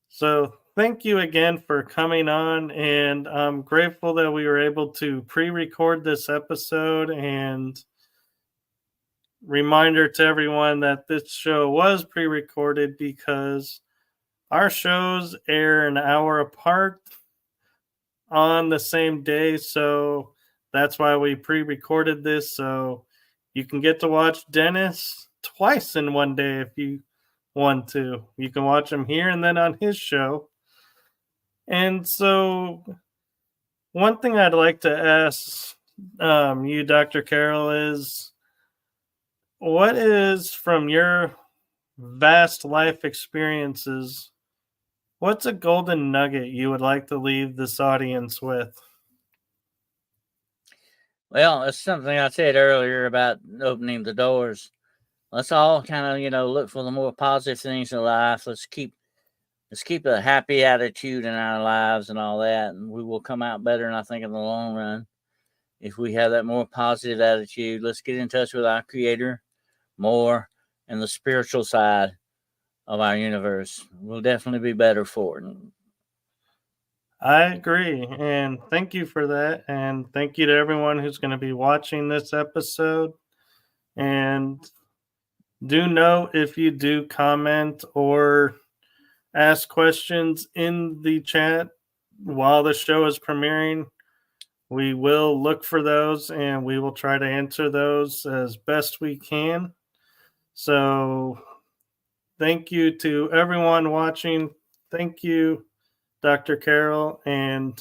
So thank you again for coming on, and I'm grateful that we were able to pre-record this episode. And reminder to everyone that this show was pre-recorded because our shows air an hour apart on the same day, so that's why we pre-recorded this, so you can get to watch Dennis twice in one day if you want to. You can watch him here and then on his show. And so, one thing I'd like to ask you, Dr. Carroll, is what is from your vast life experiences, what's a golden nugget you would like to leave this audience with? Well, it's something I said earlier about opening the doors. Let's all kind of, look for the more positive things in life. Let's keep a happy attitude in our lives and all that, and we will come out better. And I think in the long run, if we have that more positive attitude, let's get in touch with our Creator more and the spiritual side of our universe. We'll definitely be better for it. I agree. And thank you for that. And thank you to everyone who's going to be watching this episode. And do note if you do comment or ask questions in the chat while the show is premiering, we will look for those and we will try to answer those as best we can. So thank you to everyone watching. Thank you, Dr. Carroll. And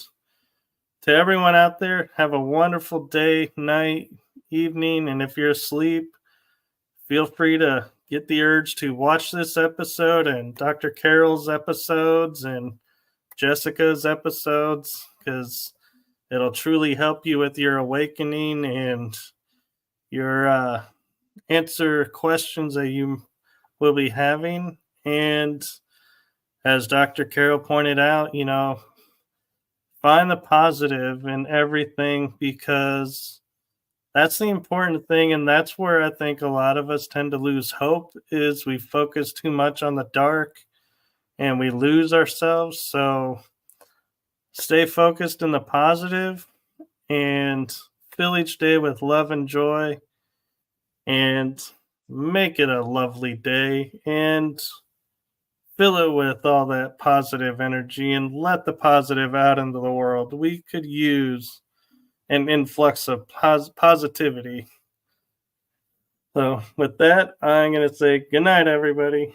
to everyone out there, have a wonderful day, night, evening. And if you're asleep, feel free to get the urge to watch this episode and Dr. Carroll's episodes and Jessica's episodes, because it'll truly help you with your awakening and your answer questions that you will be having. And as Dr. Carroll pointed out, find the positive in everything, because that's the important thing. And that's where I think a lot of us tend to lose hope, is we focus too much on the dark and we lose ourselves. So stay focused in the positive and fill each day with love and joy, and make it a lovely day, and fill it with all that positive energy, and let the positive out into the world. We could use an influx of positivity. So with that, I'm going to say good night, everybody.